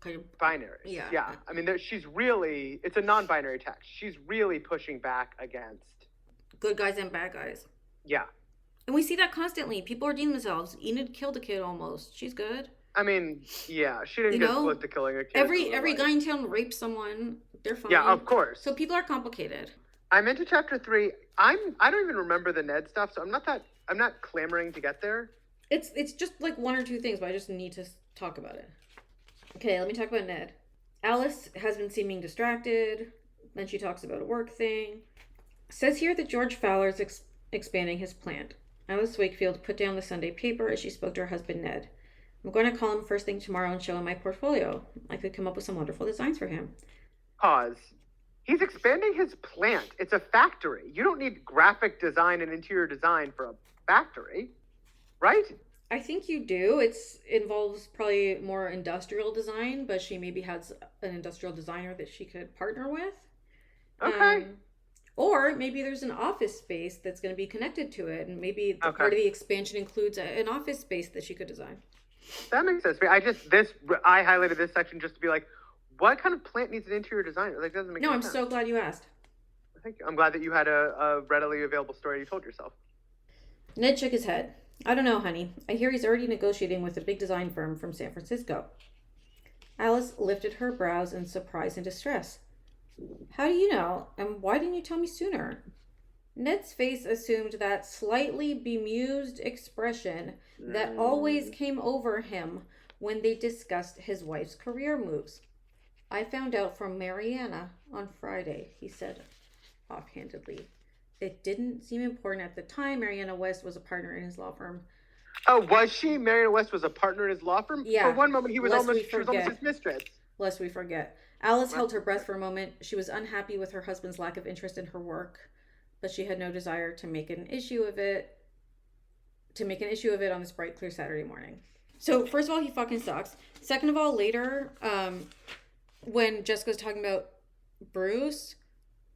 kind of binaries. Yeah. I mean, it's a non-binary text. She's really pushing back against good guys and bad guys. Yeah. And we see that constantly. People are redeeming themselves. Enid killed a kid almost. She's good. I mean, yeah, she didn't get close to killing a kid. Every guy in town rapes someone. They're fine. Yeah, of course. So people are complicated. I'm into chapter 3. I don't even remember the Ned stuff, so I'm not clamoring to get there. It's just like one or two things, but I just need to talk about it. Okay, let me talk about Ned. Alice has been seeming distracted. Then she talks about a work thing. Says here that George Fowler's expanding his plant. Alice Wakefield put down the Sunday paper as she spoke to her husband Ned. I'm going to call him first thing tomorrow and show him my portfolio. I could come up with some wonderful designs for him. Pause. He's expanding his plant. It's a factory. You don't need graphic design and interior design for a factory, right? I think you do. It involves probably more industrial design, but she maybe has an industrial designer that she could partner with. Okay. Or maybe there's an office space that's going to be connected to it, and maybe part of the expansion includes an office space that she could design. That makes sense. I highlighted this section just to be like, what kind of plant needs an interior designer? Like, doesn't make sense. No, I'm so glad you asked. Thank you. I'm glad that you had a readily available story you told yourself. Ned shook his head. I don't know, honey. I hear he's already negotiating with a big design firm from San Francisco. Alice lifted her brows in surprise and distress. How do you know? And why didn't you tell me sooner? Ned's face assumed that slightly bemused expression that always came over him when they discussed his wife's career moves. I found out from Mariana on Friday, he said offhandedly. It didn't seem important at the time. Mariana West was a partner in his law firm. Oh, was she? Mariana West was a partner in his law firm? Yeah. For one moment, she was almost his mistress. Lest we forget. Alice held her breath for a moment. She was unhappy with her husband's lack of interest in her work, but she had no desire to make an issue of it on this bright, clear Saturday morning. So, first of all, he fucking sucks. Second of all, later, when Jessica's talking about Bruce,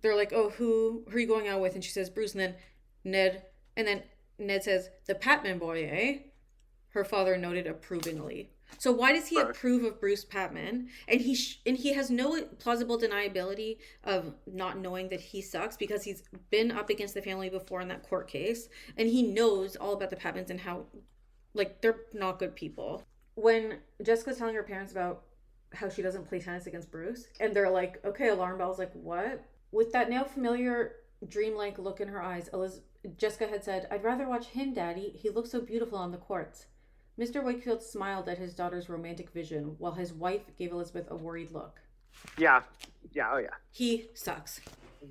they're like, oh, who are you going out with? And she says, Bruce, and then Ned says, the Patman boy, eh? Her father noted approvingly. So why does he approve of Bruce Patman? And he has no plausible deniability of not knowing that he sucks, because he's been up against the family before in that court case, and he knows all about the Patmans and how, like, they're not good people. When Jessica's telling her parents about how she doesn't play tennis against Bruce, and they're like, okay, alarm bells, like, what? With that now familiar dreamlike look in her eyes, Jessica had said, I'd rather watch him, Daddy. He looks so beautiful on the courts. Mr. Wakefield smiled at his daughter's romantic vision, while his wife gave Elizabeth a worried look. Yeah. Yeah, oh yeah. He sucks.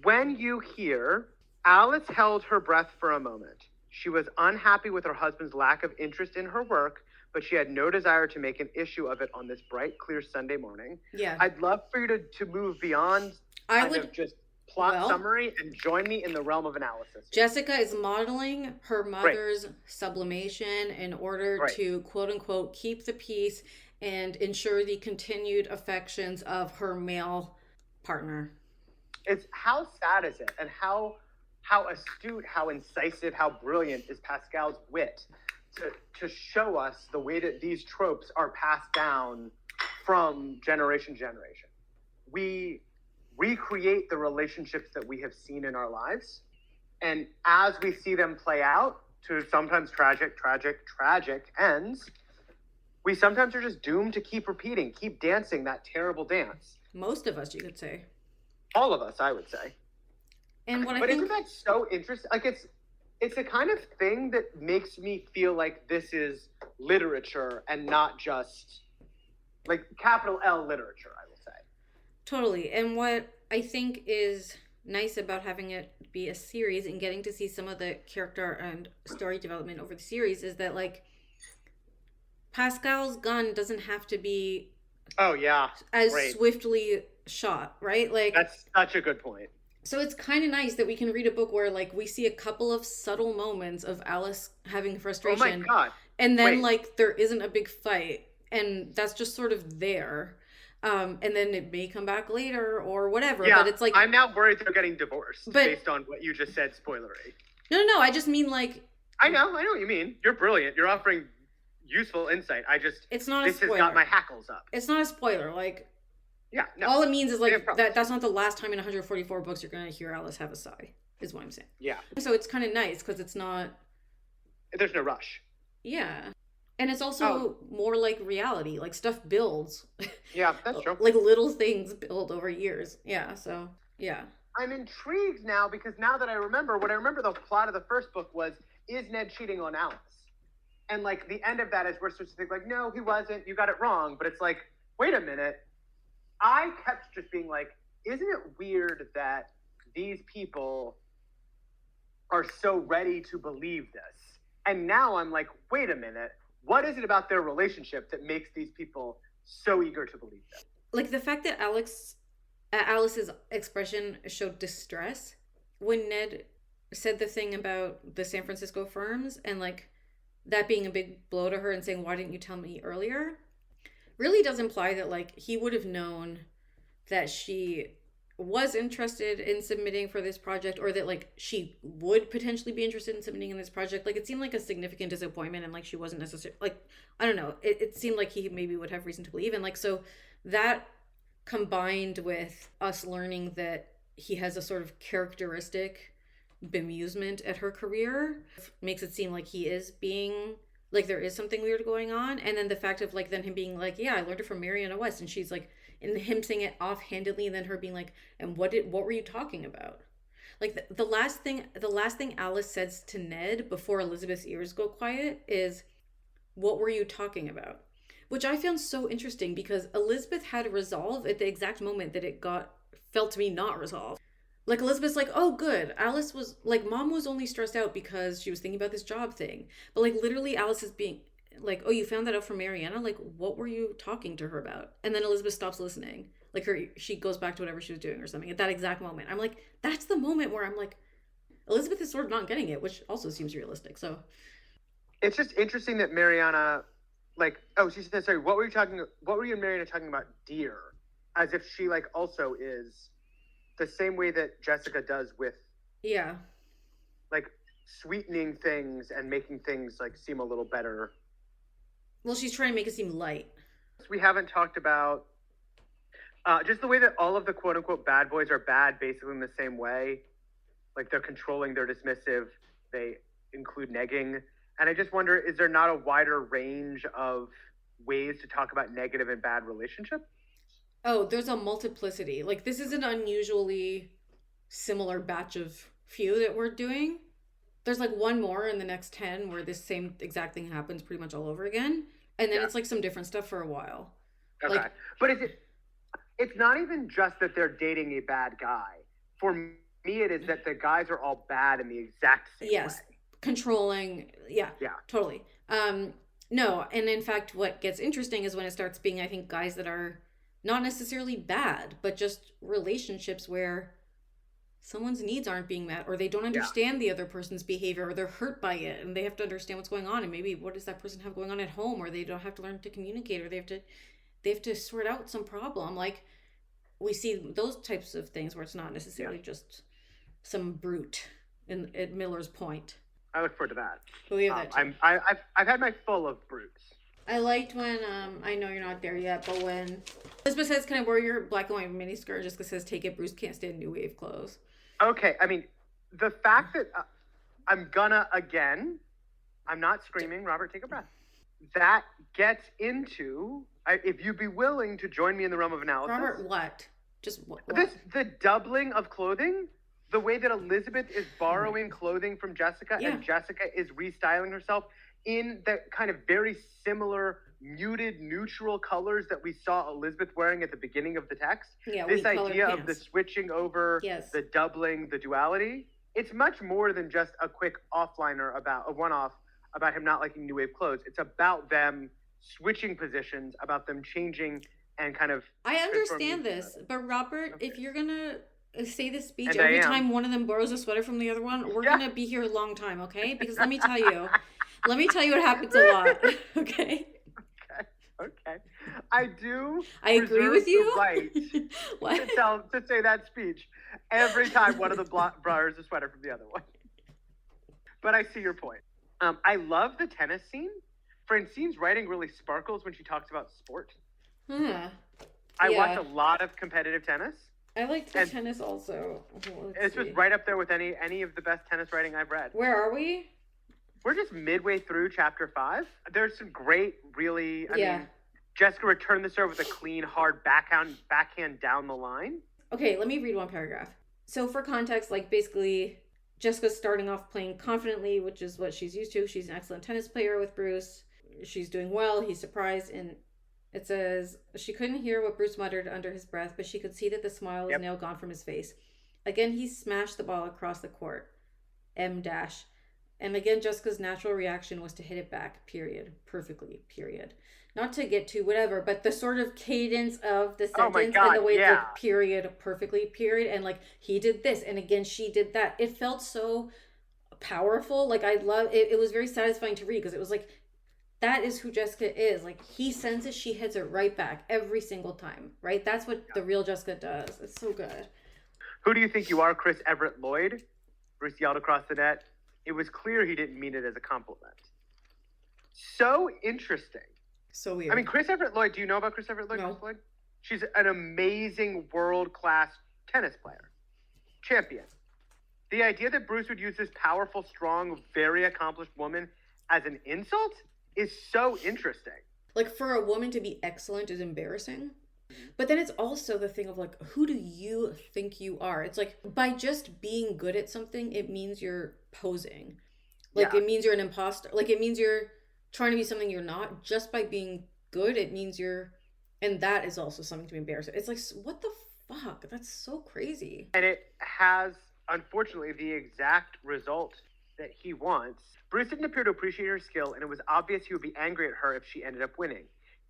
When you hear Alice held her breath for a moment. She was unhappy with her husband's lack of interest in her work, but she had no desire to make an issue of it on this bright, clear Sunday morning. Yeah. I'd love for you to move beyond of just plot summary and join me in the realm of analysis. Jessica is modeling her mother's sublimation in order to, quote unquote, keep the peace and ensure the continued affections of her male partner. It's how sad is it, and how astute, how incisive, how brilliant is Pascal's wit to show us the way that these tropes are passed down from generation to generation. We recreate the relationships that we have seen in our lives, and as we see them play out to sometimes tragic ends, we sometimes are just doomed to keep repeating, keep dancing that terrible dance. Most of us, you could say. All of us, I would say. And what but isn't that so interesting? Like it's a kind of thing that makes me feel like this is literature and not just like capital L literature, I will say. Totally. And what I think is nice about having it be a series and getting to see some of the character and story development over the series is that like Pascal's gun doesn't have to be as swiftly shot, right? Like that's such a good point. So it's kind of nice that we can read a book where like we see a couple of subtle moments of Alice having frustration. Oh my God. And then like there isn't a big fight and that's just sort of there. And then it may come back later or whatever. Yeah, but it's like I'm now worried they're getting divorced based on what you just said, spoilery. No, I just mean like I know what you mean. You're brilliant. You're offering useful insight. It's not a spoiler. This has got my hackles up. It's not a spoiler. Like yeah, no. All it means is like that's not the last time in 144 books you're going to hear Alice have a sigh, is what I'm saying. Yeah. So it's kind of nice because it's not. There's no rush. Yeah. And it's also more like reality. Like stuff builds. Yeah, that's true. Like little things build over years. Yeah. So, yeah. I'm intrigued now because now that I remember, the plot of the first book was, is Ned cheating on Alice? And like the end of that is we're supposed to think like, no, he wasn't. You got it wrong. But it's like, wait a minute. I kept just being like, isn't it weird that these people are so ready to believe this? And now I'm like, wait a minute. What is it about their relationship that makes these people so eager to believe this? Like the fact that Alice's expression showed distress when Ned said the thing about the San Francisco firms and like that being a big blow to her and saying, why didn't you tell me earlier? Really does imply that like he would have known that she was interested in submitting for this project or that like she would potentially be interested in submitting in this project. Like it seemed like a significant disappointment and like she wasn't necessarily like, I don't know. It seemed like he maybe would have reason to believe. And like, so that combined with us learning that he has a sort of characteristic bemusement at her career makes it seem like he is being like there is something weird going on. And then the fact of like then him being like, yeah, I learned it from Mariana West, and she's like, and him saying it offhandedly, and then her being like, and what were you talking about? Like the last thing Alice says to Ned before Elizabeth's ears go quiet is, what were you talking about? Which I found so interesting because Elizabeth had resolve at the exact moment that it felt to me not resolved. Like Elizabeth's like, oh good, Alice was like, mom was only stressed out because she was thinking about this job thing. But like literally Alice is being like, oh, you found that out from Mariana? Like, what were you talking to her about? And then Elizabeth stops listening. Like she goes back to whatever she was doing or something at that exact moment. I'm like, that's the moment where I'm like, Elizabeth is sort of not getting it, which also seems realistic. So it's just interesting that Mariana, like, oh, she said, sorry, what were you and Mariana talking about, dear? As if she like also is the same way that Jessica does with like sweetening things and making things like seem a little better. Well, she's trying to make it seem light. We haven't talked about just the way that all of the quote unquote bad boys are bad basically in the same way. Like they're controlling, they're dismissive, they include negging. And I just wonder, is there not a wider range of ways to talk about negative and bad relationships? Oh, there's a multiplicity. Like this is an unusually similar batch of few that we're doing. There's like one more in the next 10 where this same exact thing happens pretty much all over again. And then it's like some different stuff for a while. Okay. Like, but is it, It's not even just that they're dating a bad guy. For me, it is that the guys are all bad in the exact same Yes. way. Controlling. Yeah. Yeah. Totally. No, and in fact, what gets interesting is when it starts being, I think, guys that are not necessarily bad, but just relationships where someone's needs aren't being met, or they don't understand the other person's behavior, or they're hurt by it, and they have to understand what's going on, and maybe what does that person have going on at home, or they don't have to learn to communicate, or they have to sort out some problem. Like, we see those types of things where it's not necessarily just some brute at Miller's Point. I look forward to that. But we have that too. I've had my full of brutes. I liked when, I know you're not there yet, but when Elizabeth says, "Can I wear your black and white miniskirt?" Jessica says, "Take it, Bruce can't stand new wave clothes." Okay, I mean, the fact that I'm gonna again, I'm not screaming, Robert, take a breath. That gets into, if you'd be willing to join me in the realm of analysis. Robert, what? Just what? The doubling of clothing, the way that Elizabeth is borrowing clothing from Jessica and Jessica is restyling herself in that kind of very similar muted neutral colors that we saw Elizabeth wearing at the beginning of the text. Yeah, this idea of the switching over, Yes. the doubling, the duality, it's much more than just a quick offliner about a one-off about him not liking new wave clothes. It's about them switching positions, about them changing and kind of. I understand this, but Robert, if you're gonna say this speech And every I am. time one of them borrows a sweater from the other one, we're gonna be here a long time, okay? Because let me tell you what happens a lot, okay? Okay. I do. I agree with reserve you. The right What? to say that speech every time one of the borrows a sweater from the other one. But I see your point. I love the tennis scene. Francine's writing really sparkles when she talks about sport. Huh. I Yeah. watch a lot of competitive tennis. I liked the tennis also. It's just right up there with any of the best tennis writing I've read. Where are we? We're just midway through chapter 5. There's some great, really, I mean, Jessica returned the serve with a clean, hard backhand down the line. Okay, let me read one paragraph. So for context, like basically Jessica's starting off playing confidently, which is what she's used to. She's an excellent tennis player with Bruce. She's doing well. He's surprised. And it says, she couldn't hear what Bruce muttered under his breath, but she could see that the smile was now gone from his face. Again, he smashed the ball across the court. M dash. And again, Jessica's natural reaction was to hit it back, period. Perfectly, period. Not to get to whatever, but the sort of cadence of the sentence and the way it's like, period, perfectly, period. And like, he did this, and again, she did that. It felt so powerful. Like, I love it. It was very satisfying to read because it was like, that is who Jessica is. Like, he sends it, she hits it right back every single time, right? That's what the real Jessica does. It's so good. Who do you think you are, Chris Everett Lloyd? Bruce yelled across the net. It was clear he didn't mean it as a compliment. So interesting. So weird. I mean, Chris Everett Lloyd, do you know about Chris Everett Lloyd? No. She's an amazing world-class tennis player. Champion. The idea that Bruce would use this powerful, strong, very accomplished woman as an insult is so interesting. Like, for a woman to be excellent is embarrassing. But then it's also the thing of like, who do you think you are? It's like, by just being good at something, it means you're posing. Like, it means you're an imposter. Like, it means you're trying to be something you're not. Just by being good, it means you're... And that is also something to be embarrassed of. It's like, what the fuck? That's so crazy. And it has, unfortunately, the exact result that he wants. Bruce didn't appear to appreciate her skill, and it was obvious he would be angry at her if she ended up winning.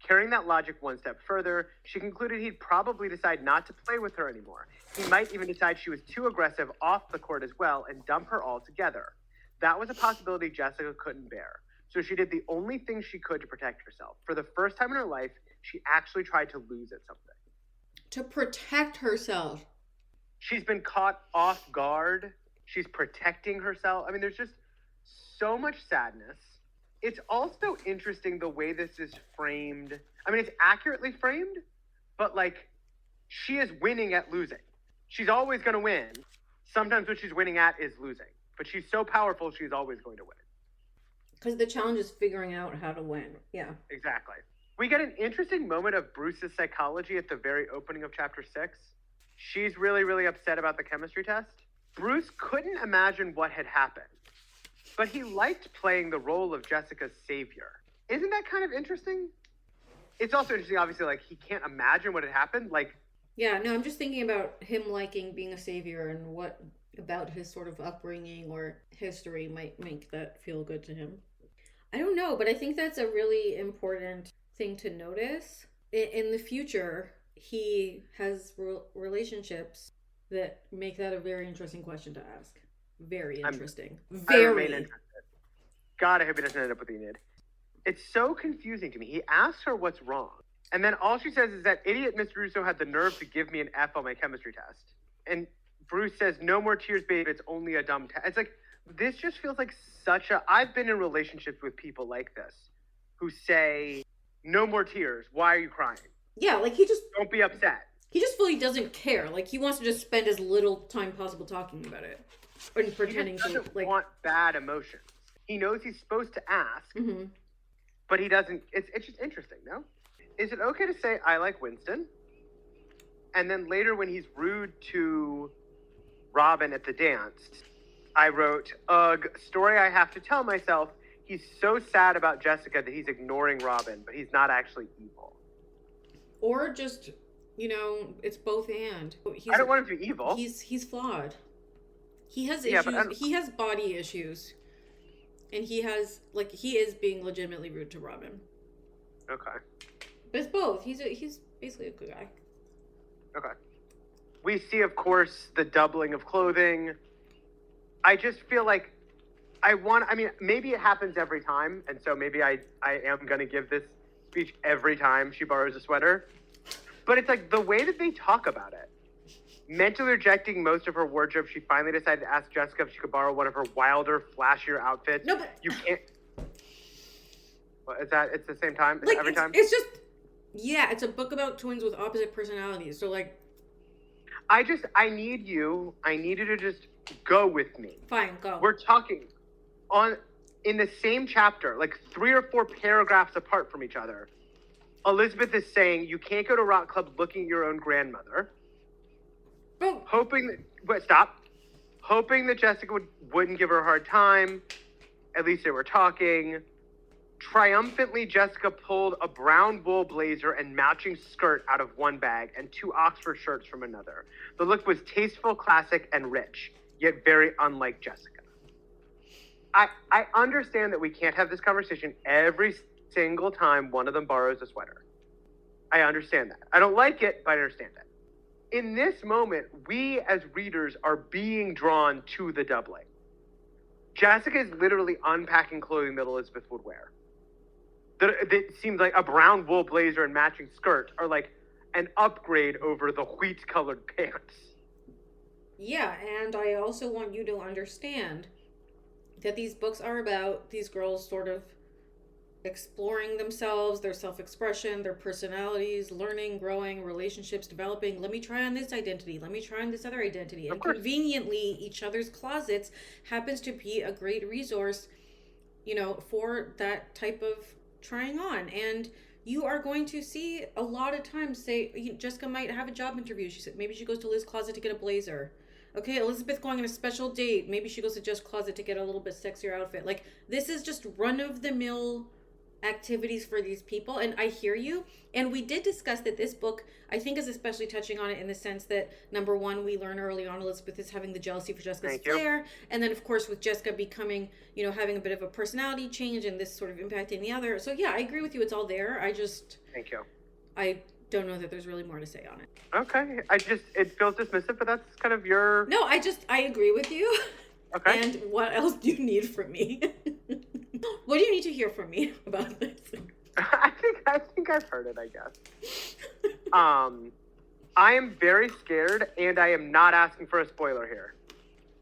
Carrying that logic one step further, she concluded he'd probably decide not to play with her anymore. He might even decide she was too aggressive off the court as well and dump her altogether. That was a possibility Jessica couldn't bear. So she did the only thing she could to protect herself. For the first time in her life, she actually tried to lose at something. To protect herself. She's been caught off guard. She's protecting herself. I mean, there's just so much sadness. It's also interesting the way this is framed. I mean, it's accurately framed, but like, she is winning at losing. She's always going to win. Sometimes what she's winning at is losing, but she's so powerful, she's always going to win. Because the challenge is figuring out how to win. Yeah. Exactly. We get an interesting moment of Bruce's psychology at the very opening of chapter 6. She's really, really upset about the chemistry test. Bruce couldn't imagine what had happened, but he liked playing the role of Jessica's savior. Isn't that kind of interesting? It's also interesting, obviously, like, he can't imagine what had happened. Like, Yeah, no, I'm just thinking about him liking being a savior and what about his sort of upbringing or history might make that feel good to him. I don't know, but I think that's a really important thing to notice. In the future, he has relationships that make that a very interesting question to ask. Very interesting. I remain Very. interested. God, I hope he doesn't end up with Enid. It's so confusing to me. He asks her what's wrong. And then all she says is that idiot Miss Russo had the nerve to give me an F on my chemistry test. And Bruce says, no more tears, babe. It's only a dumb test. It's like, this just feels like such a... I've been in relationships with people like this who say, no more tears. Why are you crying? Yeah, like Don't be upset. he just fully doesn't care. Like he wants to just spend as little time possible talking about it. Or pretending He just doesn't to want bad emotions. He knows he's supposed to ask, Mm-hmm. but he doesn't. It's just interesting, no? Is it okay to say I like Winston? And then later when he's rude to Robin at the dance, I wrote, ugh, story I have to tell myself. He's so sad about Jessica that he's ignoring Robin, but he's not actually evil. Or just, it's both and. I don't want him to be evil. He's flawed. He has Yeah, issues. He has body issues. And he is being legitimately rude to Robin. Okay. But it's both. He's basically a good guy. Okay. We see, of course, the doubling of clothing. I just feel like maybe it happens every time, and so maybe I am going to give this speech every time she borrows a sweater. But it's like the way that they talk about it. Mentally rejecting most of her wardrobe, she finally decided to ask Jessica if she could borrow one of her wilder, flashier outfits. No, but... You can't... What, is that... It's the same time? Like, every time? It's just... Yeah, it's a book about twins with opposite personalities, so like... I need you to just go with me. Fine, go. We're talking in the same chapter, like 3 or 4 paragraphs apart from each other. Elizabeth is saying you can't go to rock club looking at your own grandmother. Oh. Hoping that Jessica wouldn't give her a hard time. At least they were talking. Triumphantly, Jessica pulled a brown wool blazer and matching skirt out of one bag and 2 Oxford shirts from another. The look was tasteful, classic, and rich, yet very unlike Jessica. I understand that we can't have this conversation every single time one of them borrows a sweater. I understand that. I don't like it, but I understand it. In this moment, we as readers are being drawn to the doubling. Jessica is literally unpacking clothing that Elizabeth would wear. That seems like a brown wool blazer and matching skirt are like an upgrade over the wheat-colored pants. Yeah, and I also want you to understand that these books are about these girls sort of exploring themselves, their self-expression, their personalities, learning, growing, relationships, developing. Let me try on this identity. Let me try on this other identity. And conveniently, each other's closets happens to be a great resource, for that type of trying on. And you are going to see a lot of times Jessica might have a job interview. She said maybe she goes to Liz's closet to get a blazer. Okay, Elizabeth going on a special date. Maybe she goes to Jeff's closet to get a little bit sexier outfit. Like, this is just run-of-the-mill activities for these people, and I hear you. And we did discuss that this book, I think, is especially touching on it in the sense that, number one, we learn early on Elizabeth is having the jealousy for Jessica's flair, and then, of course, with Jessica becoming, having a bit of a personality change and this sort of impacting the other. So, yeah, I agree with you. It's all there. Thank you. I don't know that there's really more to say on it. Okay. It feels dismissive, but that's kind of your... No, I agree with you. Okay. And what else do you need from me? What do you need to hear from me about this? I think I've heard it, I guess. I am very scared, and I am not asking for a spoiler here.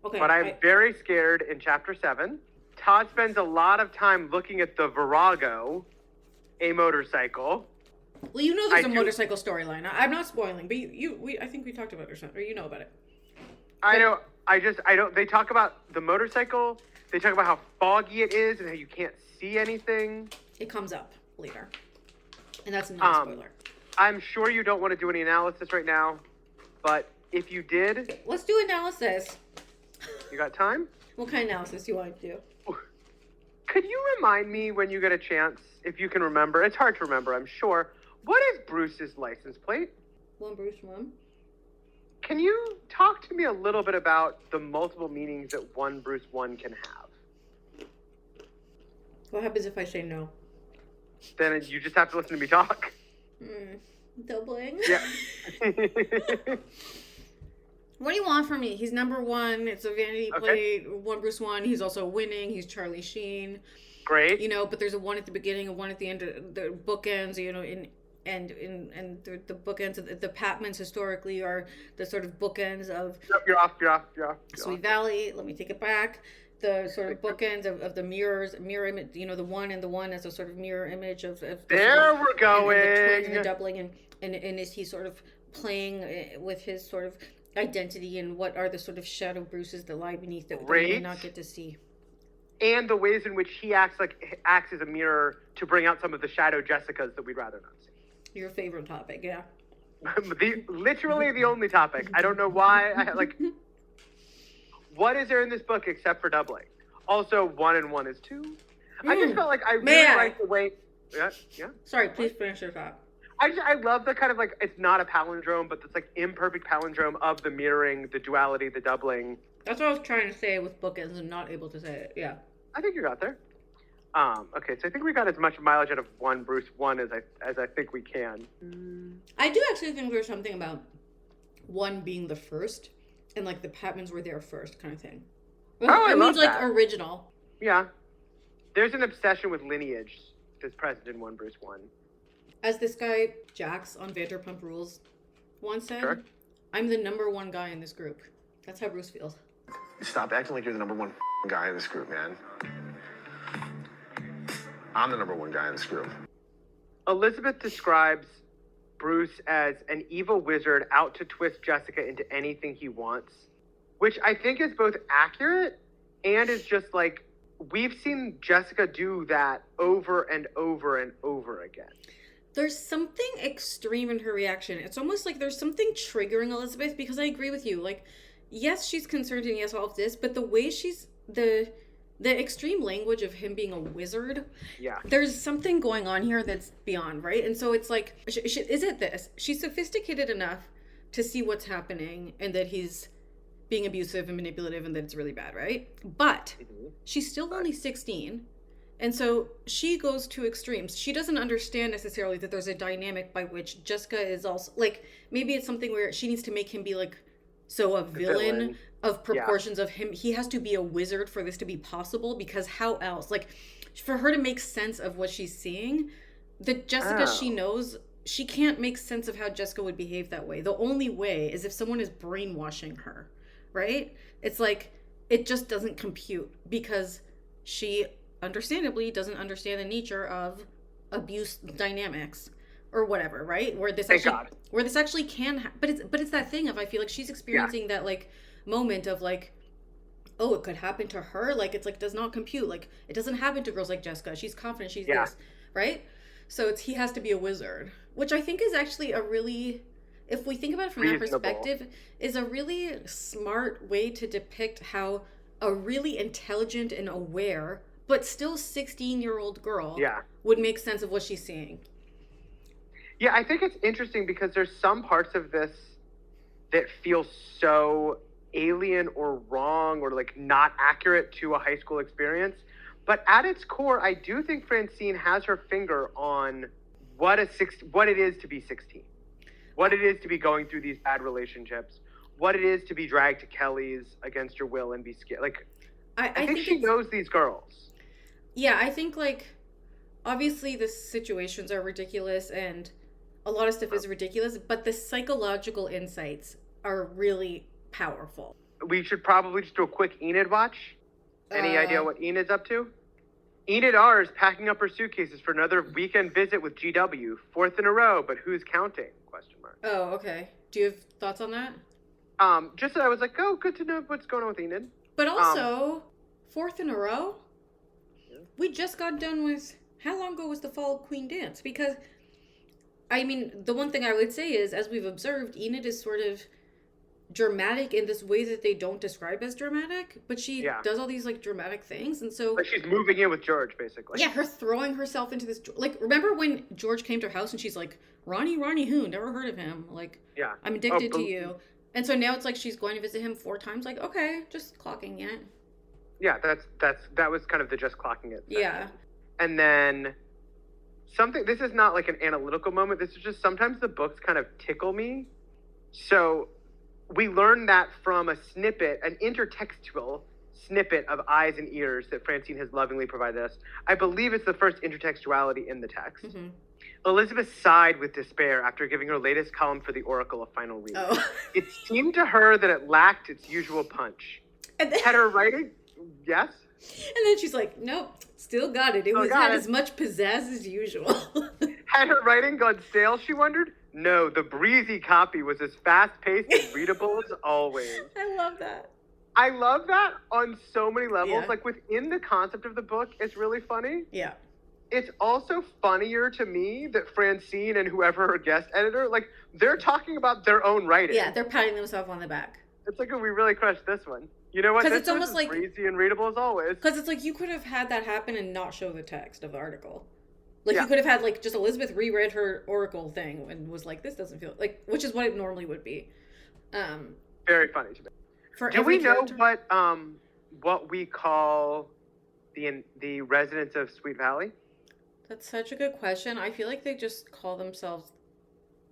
Okay. But I'm very scared in chapter 7. Todd spends a lot of time looking at the Virago, a motorcycle. Well, there's a motorcycle storyline. I'm not spoiling, but I think we talked about it or something, or you know about it. I know. I don't. They talk about the motorcycle. They talk about how foggy it is and how you can't see anything. It comes up later, and that's not a spoiler. I'm sure you don't want to do any analysis right now, but if you did, let's do analysis. You got time? What kind of analysis do you want to do? Could you remind me when you get a chance, if you can remember? It's hard to remember, I'm sure. What is Bruce's license plate? 1 Bruce 1. can you talk to me a little bit about the multiple meanings that one Bruce one can have? What happens if I say no? Then you just have to listen to me talk. Doubling? Yeah. What do you want from me? He's number one. It's a vanity plate. One Bruce one. He's also winning. He's Charlie Sheen. Great. You know, but there's a one at the beginning, a one at the end. The bookends, you know, and the bookends of the Patmans historically are the sort of bookends of You're off. Sweet Valley. Let me take it back. The sort of bookends of the mirror image, you know, the one and the one as a sort of mirror image of there sort of, we're going. and the twins and the doubling, and is he sort of playing with his sort of identity, and what are the sort of shadow Bruces that lie beneath that we may not get to see, and the ways in which he acts as a mirror to bring out some of the shadow Jessicas that we'd rather not see. Your favorite topic, yeah. Literally the only topic. I don't know why. What is there in this book except for doubling? Also, 1 and 1 is 2. I just felt like I really like the way. Yeah. Sorry, please finish your thought. I love the kind of like, it's not a palindrome, but it's like imperfect palindrome of the mirroring, the duality, the doubling. That's what I was trying to say with bookends and not able to say it. Yeah. I think you got there. Okay, so I think we got as much mileage out of one Bruce one as I think we can. I do actually think there's something about one being the first, and like the Patmans were there first kind of thing. I love like that. Original. Yeah. There's an obsession with lineage that's present in one Bruce one. As this guy, Jax, on Vanderpump Rules once said, Sure. I'm the number one guy in this group. That's how Bruce feels. Stop acting like you're the number one guy in this group, man. I'm the number one guy in this group. Elizabeth describes Bruce as an evil wizard out to twist Jessica into anything he wants, which I think is both accurate and is just like, we've seen Jessica do that over and over and over again. There's something extreme in her reaction. It's almost like there's something triggering Elizabeth, because I agree with you. Like, yes, she's concerned and yes, all of this, but the way she's the extreme language of him being a wizard. Yeah. There's something going on here that's beyond, right? And so it's like, is it this? She's sophisticated enough to see what's happening and that he's being abusive and manipulative and that it's really bad, right? But she's still only 16. And so she goes to extremes. She doesn't understand necessarily that there's a dynamic by which Jessica is also, like, maybe it's something where she needs to make him be like, so a villain of proportions of him. He has to be a wizard for this to be possible, because how else? Like, for her to make sense of what she's seeing, the Jessica she knows, she can't make sense of how Jessica would behave that way. The only way is if someone is brainwashing her, right? It's like, it just doesn't compute, because she understandably doesn't understand the nature of abuse dynamics or whatever, right? Where this actually can but it's that thing of, I feel like she's experiencing that like moment of like, oh, it could happen to her. Like, it's like, does not compute. Like, it doesn't happen to girls like Jessica. She's confident she's this, right? So he has to be a wizard, which I think is actually a really, if we think about it from that perspective, is a really smart way to depict how a really intelligent and aware but still 16-year-old girl would make sense of what she's seeing. Yeah, I think it's interesting because there's some parts of this that feel so alien or wrong or like not accurate to a high school experience. But at its core, I do think Francine has her finger on what it is to be 16, what it is to be going through these bad relationships, what it is to be dragged to Kelly's against your will and be scared. Like, I think she knows these girls. Yeah, I think, like, obviously the situations are ridiculous and a lot of stuff is ridiculous, but the psychological insights are really powerful. We should probably just do a quick Enid watch. Any idea what Enid's up to? Enid R is packing up her suitcases for another weekend visit with GW. 4th in a row, but who's counting? ? Oh, okay. Do you have thoughts on that? Just that I was like, oh, good to know what's going on with Enid. But also, 4th in a row? We just got done with, how long ago was the Fall Queen dance? Because, I mean, the one thing I would say is, as we've observed, Enid is sort of dramatic in this way that they don't describe as dramatic, but she does all these, like, dramatic things, and so... Like, she's moving in with George, basically. Yeah, her throwing herself into this... Like, remember when George came to her house and she's like, Ronnie who? Never heard of him. Like, I'm addicted to you. And so now it's like she's going to visit him 4 times. Like, okay, just clocking it. Yeah, that was kind of the just clocking it section. Yeah. And then this is not like an analytical moment. This is just sometimes the books kind of tickle me. So we learn that from a snippet, an intertextual snippet of eyes and ears that Francine has lovingly provided us. I believe it's the first intertextuality in the text. Mm-hmm. Elizabeth sighed with despair after giving her latest column for the Oracle a final read. Oh. It seemed to her that it lacked its usual punch. And then, Had her writing... Yes? and then she's like, nope, still got it. It had as much pizzazz as usual. Had her writing gone stale, she wondered? No, the breezy copy was as fast-paced and readable as always. I love that. I love that on so many levels. Yeah. Like, within the concept of the book, it's really funny. Yeah. It's also funnier to me that Francine and whoever her guest editor, like, they're talking about their own writing. Yeah, they're patting themselves on the back. It's like, oh, we really crushed this one. You know what? 'Cause This it's almost is like- breezy and readable as always. Because it's like you could have had that happen and not show the text of the article. Like, Yeah. you could have had, like, just Elizabeth reread her Oracle thing and was like, this doesn't feel... Like, which is what it normally would be. Very funny to me. For Do every we know character. what we call the residents of Sweet Valley? That's such a good question. I feel like they just call themselves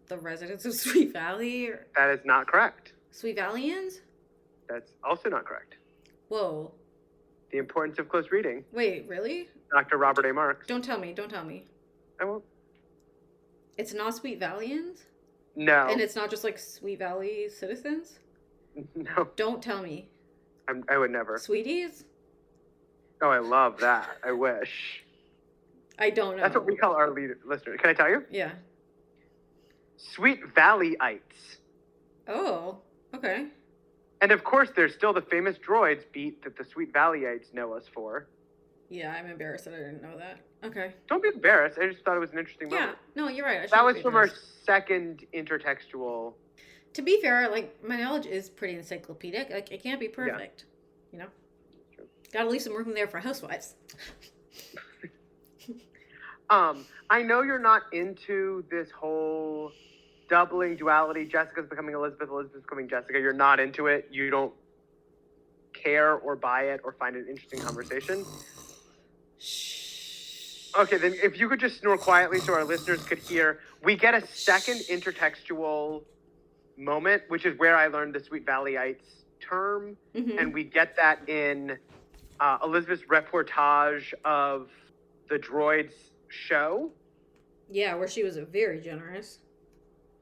the residents of Sweet Valley or That is not correct. Sweet Valleyans? That's also not correct. Whoa. The importance of close reading. Wait, really? Dr. Robert A. Marks. Don't tell me. I won't. It's not Sweet Valleyans? No. And it's not just like Sweet Valley citizens? No. Don't tell me. I would never. Sweeties? Oh, I love that. I wish. I don't know. That's what we call our listeners. Can I tell you? Yeah. Sweet Valleyites. Oh, okay. And of course, there's still the famous droids beat that the Sweet Valleyites know us for. Yeah, I'm embarrassed that I didn't know that. Okay. Don't be embarrassed. I just thought it was an interesting Yeah, moment. no, you're right. That was from our second intertextual. To be fair, like, my knowledge is pretty encyclopedic. Like, it can't be perfect. You know? True. Gotta leave some room there for housewives. I know you're not into this whole doubling duality. Jessica's becoming Elizabeth, Elizabeth's becoming Jessica. You're not into it. You don't care or buy it or find it an interesting conversation. Shh. Okay, then if you could just snore quietly so our listeners could hear. We get a second intertextual moment, which is where I learned the Sweet Valleyites term. Mm-hmm. And we get that in Elizabeth's reportage of the droids show. Yeah, where she was very generous.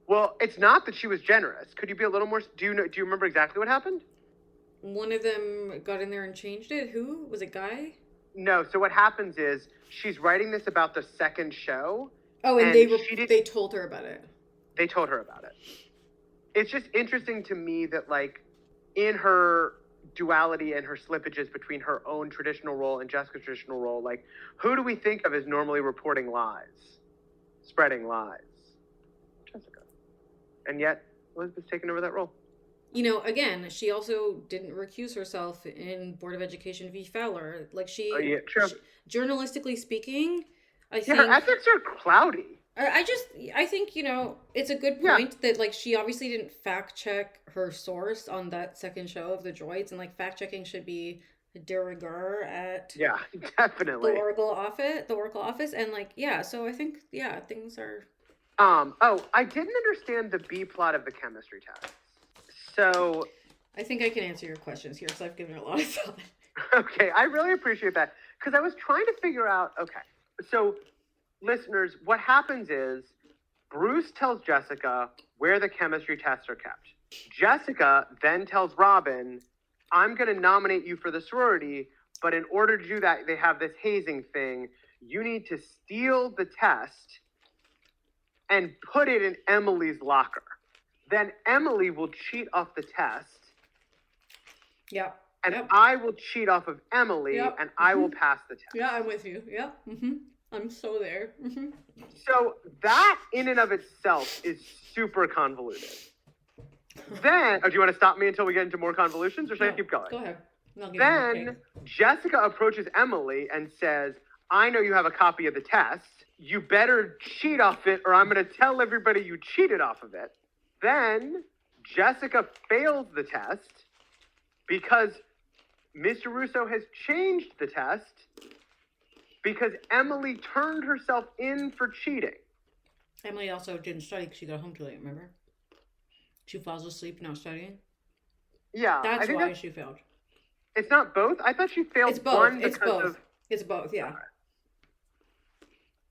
Well, it's not that she was generous. Could you be a little more? Do you remember exactly what happened? One of them got in there and changed it. Who? Was it Guy? No. So what happens is she's writing this about the second show. Oh, and they told her about it. They told her about it. It's just interesting to me that, like, in her duality and her slippages between her own traditional role and Jessica's traditional role, like, who do we think of as normally reporting lies, spreading lies? Jessica. And yet, Elizabeth's taken over that role. You know, again, she also didn't recuse herself in Board of Education v. Fowler. Like, Yeah, true. journalistically speaking, I Yeah, think... her ethics are cloudy. I think, you know, it's a good point that, like, she obviously didn't fact check her source on that second show of the droids, and, like, fact checking should be de rigueur at Yeah, definitely. the Oracle office, and, like, yeah, so I think, yeah, things are... I didn't understand the B plot of the chemistry test. So, I think I can answer your questions here, because I've given it a lot of thought. okay, I really appreciate that. Because I was trying to figure out, okay, so, listeners, what happens is Bruce tells Jessica where the chemistry tests are kept. Jessica then tells Robin, I'm going to nominate you for the sorority, but in order to do that, they have this hazing thing. You need to steal the test and put it in Emily's locker. Then Emily will cheat off the test, Yeah. and Yep. I will cheat off of Emily, Yep. and I will pass the test. Yeah, I'm with you. Yeah. Mm-hmm. I'm so there. Mm-hmm. So that in and of itself is super convoluted. Then, do you want to stop me until we get into more convolutions, or should I keep going? Go ahead. And I'll give you more Then cake. Jessica approaches Emily and says, I know you have a copy of the test. You better cheat off it, or I'm going to tell everybody you cheated off of it. Then Jessica fails the test because Mr. Russo has changed the test because Emily turned herself in for cheating. Emily also didn't study because she got home too late, remember? She falls asleep not studying. Yeah, That's I think why she failed. it's not both. I thought she failed It's both. one It's because both. of. It's both, yeah.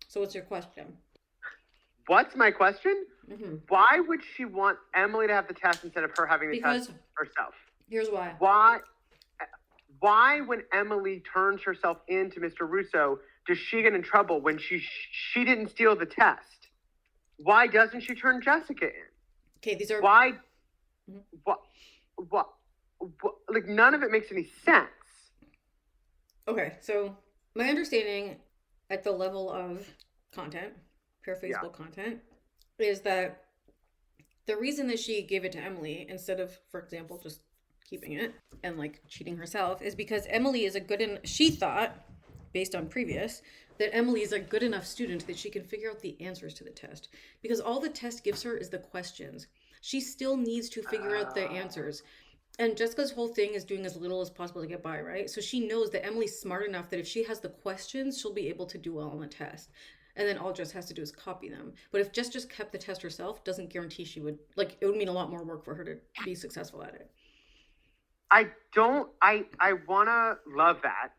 So what's your question? What's my question? Mm-hmm. Why would she want Emily to have the test instead of her having the Because test herself? here's why. Why, when Emily turns herself in to Mr. Russo, does she get in trouble when she didn't steal the test? Why doesn't she turn Jessica in? Okay, these are Why? What? Like, none of it makes any sense. okay. So my understanding at the level of content, paraphrasable content, is that the reason that she gave it to Emily instead of, for example, just keeping it and like cheating herself is because Emily is she thought, based on previous, that Emily is a good enough student that she can figure out the answers to the test. Because all the test gives her is the questions. She still needs to figure out the answers. And Jessica's whole thing is doing as little as possible to get by, right? So she knows that Emily's smart enough that if she has the questions, she'll be able to do well on the test. And then all Jess has to do is copy them. But if Jess just kept the test herself, doesn't guarantee she would, like, it would mean a lot more work for her to be successful at it. I want to love that.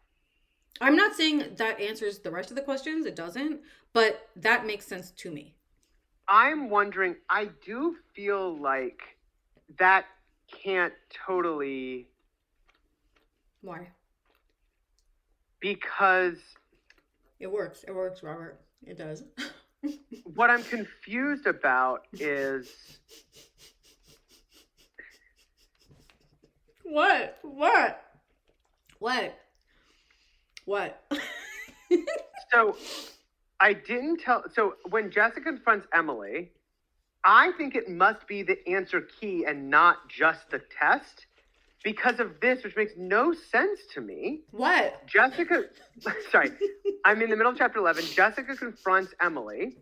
I'm not saying that answers the rest of the questions. It doesn't. But that makes sense to me. I'm wondering, I do feel like that can't totally. Why? Because it works. It works, Robert. It does. What I'm confused about is What? So I didn't tell. So when Jessica confronts Emily, I think it must be the answer key and not just the test because of this, which makes no sense to me. What? Jessica, sorry, I'm in the middle of chapter 11. Jessica confronts Emily.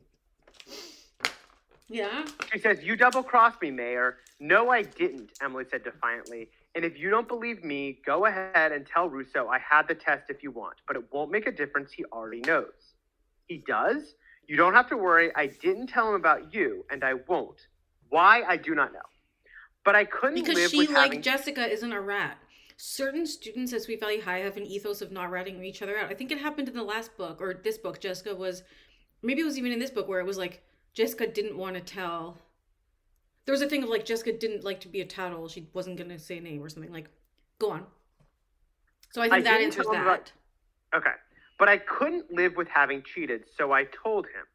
Yeah? She says, "You double-crossed me, Mayor." "No, I didn't," Emily said defiantly. "And if you don't believe me, go ahead and tell Russo I had the test if you want, but it won't make a difference. He already knows." "He does? You don't have to worry. I didn't tell him about you, and I won't. Why, I do not know. But I couldn't because live she, with like having... Jessica, isn't a rat. Certain students at Sweet Valley High have an ethos of not ratting each other out. I think it happened in the last book, or this book. Jessica was... Maybe it was even in this book where it was like, Jessica didn't want to tell... There was a thing of like, Jessica didn't like to be a tattle. She wasn't going to say a name or something. Like, go on. So I think that answers that. Okay. But I couldn't live with having cheated, so I told him.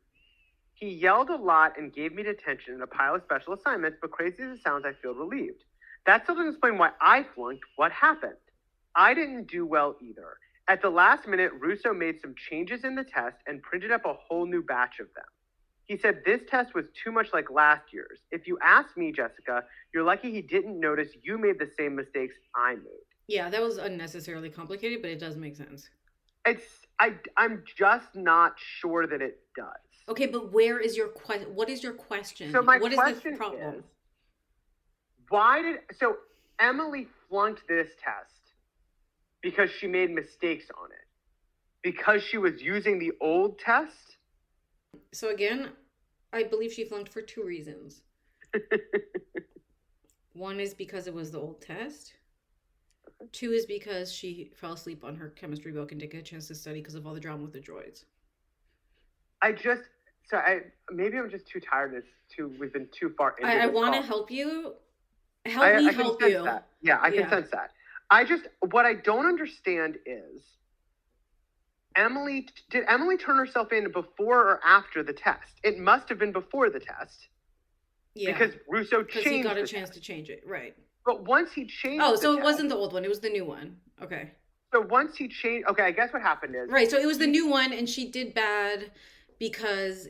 He yelled a lot and gave me detention and a pile of special assignments, but crazy as it sounds, I feel relieved. That still doesn't explain why I flunked. What happened? I didn't do well either. At the last minute, Russo made some changes in the test and printed up a whole new batch of them. He said this test was too much like last year's. If you ask me, Jessica, you're lucky he didn't notice you made the same mistakes I made. Yeah, that was unnecessarily complicated, but it does make sense. I'm just not sure that it does. Okay, but where is your question? What is your question? So my what question is the problem? So Emily flunked this test because she made mistakes on it. Because she was using the old test? So again, I believe she flunked for two reasons. One is because it was the old test. Two is because she fell asleep on her chemistry book and didn't get a chance to study because of all the drama with the droids. Maybe I'm just too tired. We've been too far into I want to help you. Help me help you. That. Yeah, I can sense that. What I don't understand is, did Emily turn herself in before or after the test? It must have been before the test. Yeah. Because Russo changed it. Because he got a chance to change it, right. But once he changed so it wasn't the old one, it was the new one. Okay. So once he changed, I guess what happened is... Right, so it was the new one, and she did bad because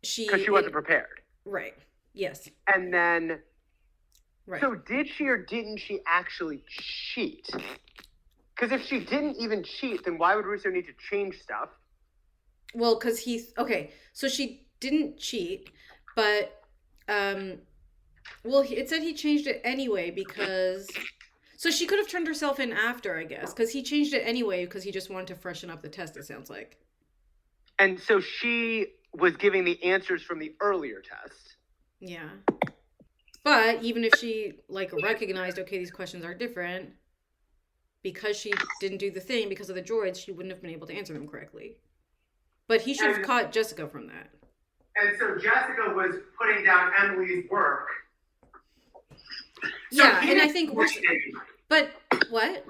she wasn't prepared. Right, yes. And then... Right. So did she or didn't she actually cheat? Because if she didn't even cheat, then why would Russo need to change stuff? Well, because so she didn't cheat, but Well, it said he changed it anyway because. So she could have turned herself in after, I guess, because he changed it anyway because he just wanted to freshen up the test, it sounds like. And so she was giving the answers from the earlier test. Yeah. But even if she, like, recognized, okay, these questions are different, because she didn't do the thing because of the droids, she wouldn't have been able to answer them correctly. But he should have caught Jessica from that. And so Jessica was putting down Emily's work. Yeah, and I think but what?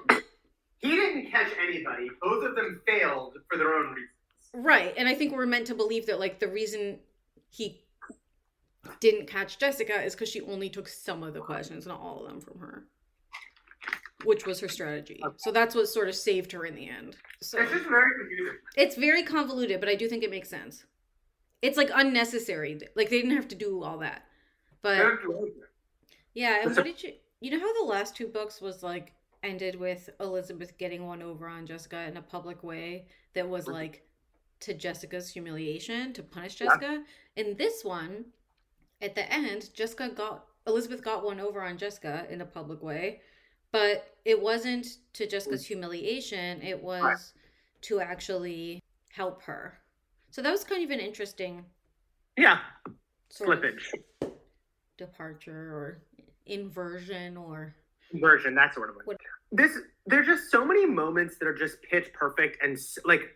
He didn't catch anybody. Both of them failed for their own reasons. Right, and I think we're meant to believe that, like, the reason he didn't catch Jessica is because she only took some of the questions, not all of them, from her, which was her strategy. So that's what sort of saved her in the end. So It's just very confusing. it's very convoluted, but I do think it makes sense. It's, like, unnecessary. Like, they didn't have to do all that. But yeah, and what did you know how the last two books was, like, ended with Elizabeth getting one over on Jessica in a public way that was, like, to Jessica's humiliation, to punish Jessica? In this one, at the end, Elizabeth got one over on Jessica in a public way, but it wasn't to Jessica's humiliation, it was to actually help her. So that was kind of an interesting Slippage. Departure or inversion or Version, that sort of one. There's just so many moments that are just pitch perfect, and like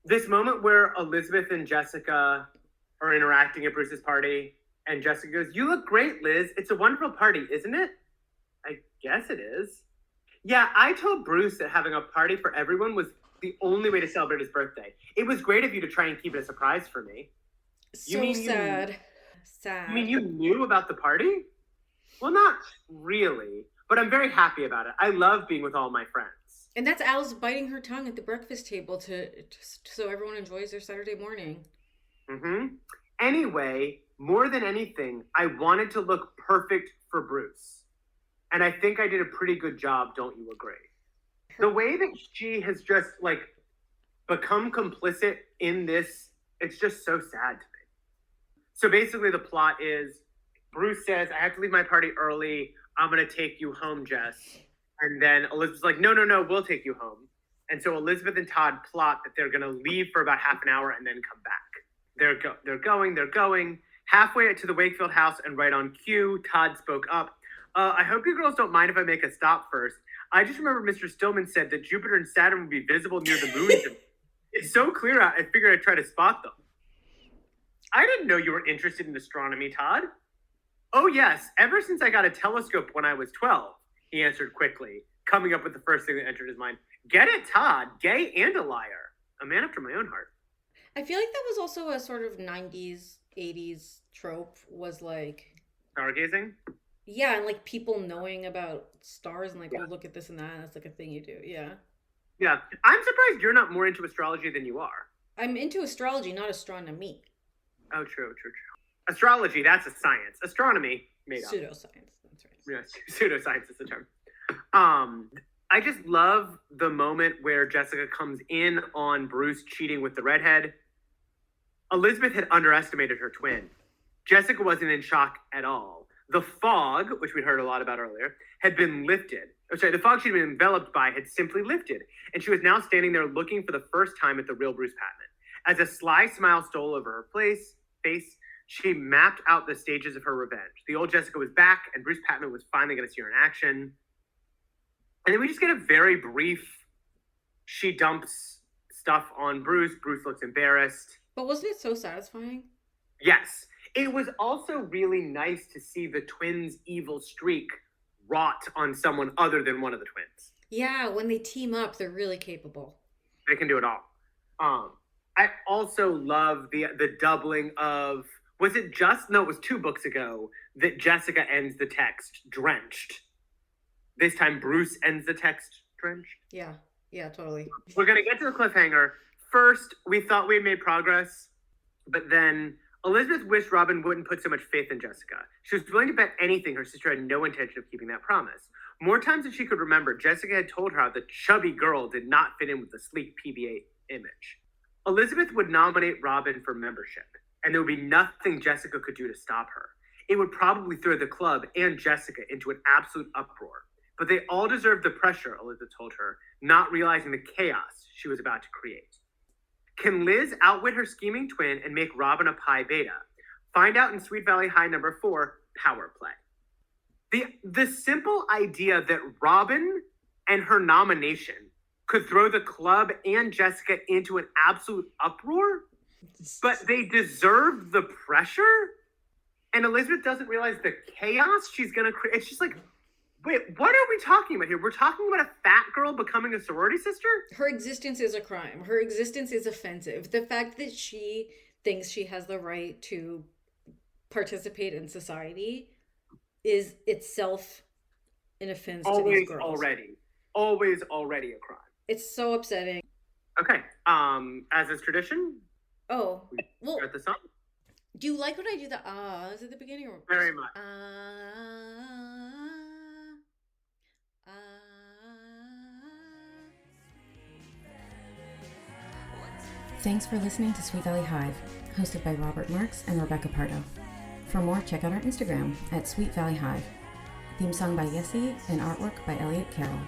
this moment where Elizabeth and Jessica are interacting at Bruce's party, and Jessica goes, "You look great, Liz. It's a wonderful party, isn't it?" I guess it is. Yeah, I told Bruce that having a party for everyone was the only way to celebrate his birthday. It was great of you to try and keep it a surprise for me. sad. You mean you knew about the party? Well, not really, but I'm very happy about it. I love being with all my friends. And that's Alice biting her tongue at the breakfast table so everyone enjoys their Saturday morning. Mm-hmm. Anyway, more than anything, I wanted to look perfect for Bruce. And I think I did a pretty good job, don't you agree? The way that she has just, like, become complicit in this, it's just so sad to me. So basically the plot is Bruce says, "I have to leave my party early. I'm going to take you home, Jess." And then Elizabeth's like, no, we'll take you home. And so Elizabeth and Todd plot that they're going to leave for about half an hour and then come back. They're going. Halfway to the Wakefield house and right on cue, Todd spoke up. "I hope you girls don't mind if I make a stop first. I just remember Mr. Stillman said that Jupiter and Saturn would be visible near the moons. It's so clear out, I figured I'd try to spot them." "I didn't know you were interested in astronomy, Todd." "Oh, yes, ever since I got a telescope when I was 12, he answered quickly, coming up with the first thing that entered his mind. "Get it, Todd, gay and a liar. A man after my own heart." I feel like that was also a sort of 90s, 80s trope, was like... Stargazing? Yeah, and like people knowing about stars and like, oh, look at this and that. That's like a thing you do, yeah. Yeah, I'm surprised you're not more into astrology than you are. I'm into astrology, not astronomy. Oh, true. Astrology, that's a science. Astronomy, made up. Pseudoscience, that's right. Yes, pseudoscience is the term. I just love the moment where Jessica comes in on Bruce cheating with the redhead. Elizabeth had underestimated her twin. Jessica wasn't in shock at all. The fog, which we heard a lot about earlier, had been lifted. The fog she'd been enveloped by had simply lifted, and she was now standing there looking for the first time at the real Bruce Patman. As a sly smile stole over her face, she mapped out the stages of her revenge. The old Jessica was back, and Bruce Patman was finally going to see her in action. And then we just get a very brief, she dumps stuff on Bruce. Bruce looks embarrassed. But wasn't it so satisfying? Yes. It was also really nice to see the twins' evil streak wrought on someone other than one of the twins. Yeah, when they team up, they're really capable. They can do it all. I also love the doubling of, was it 2 books ago that Jessica ends the text drenched. This time Bruce ends the text drenched. Yeah, totally. We're going to get to the cliffhanger. First, we thought we had made progress, but then Elizabeth wished Robin wouldn't put so much faith in Jessica. She was willing to bet anything her sister had no intention of keeping that promise. More times than she could remember, Jessica had told her how the chubby girl did not fit in with the sleek PBA image. Elizabeth would nominate Robin for membership, and there would be nothing Jessica could do to stop her. it would probably throw the club and Jessica into an absolute uproar. But they all deserve the pressure, Elizabeth told her, not realizing the chaos she was about to create. Can Liz outwit her scheming twin and make Robin a Pi Beta? Find out in Sweet Valley High number 4, Power Play. The simple idea that Robin and her nomination could throw the club and Jessica into an absolute uproar, but they deserve the pressure? And Elizabeth doesn't realize the chaos she's going to create. It's just like, wait, what are we talking about here? We're talking about a fat girl becoming a sorority sister? Her existence is a crime. Her existence is offensive. The fact that she thinks she has the right to participate in society is itself an offense to these girls. Always already a crime. It's so upsetting. Okay, as is tradition. Oh, well, Start the song. do you like when I do the ahs at the beginning? Or Very much. Thanks for listening to Sweet Valley Hive, hosted by Robert Marks and Rebecca Pardo. For more, check out our Instagram at Sweet Valley Hive. Theme song by Yessie and artwork by Elliot Carroll.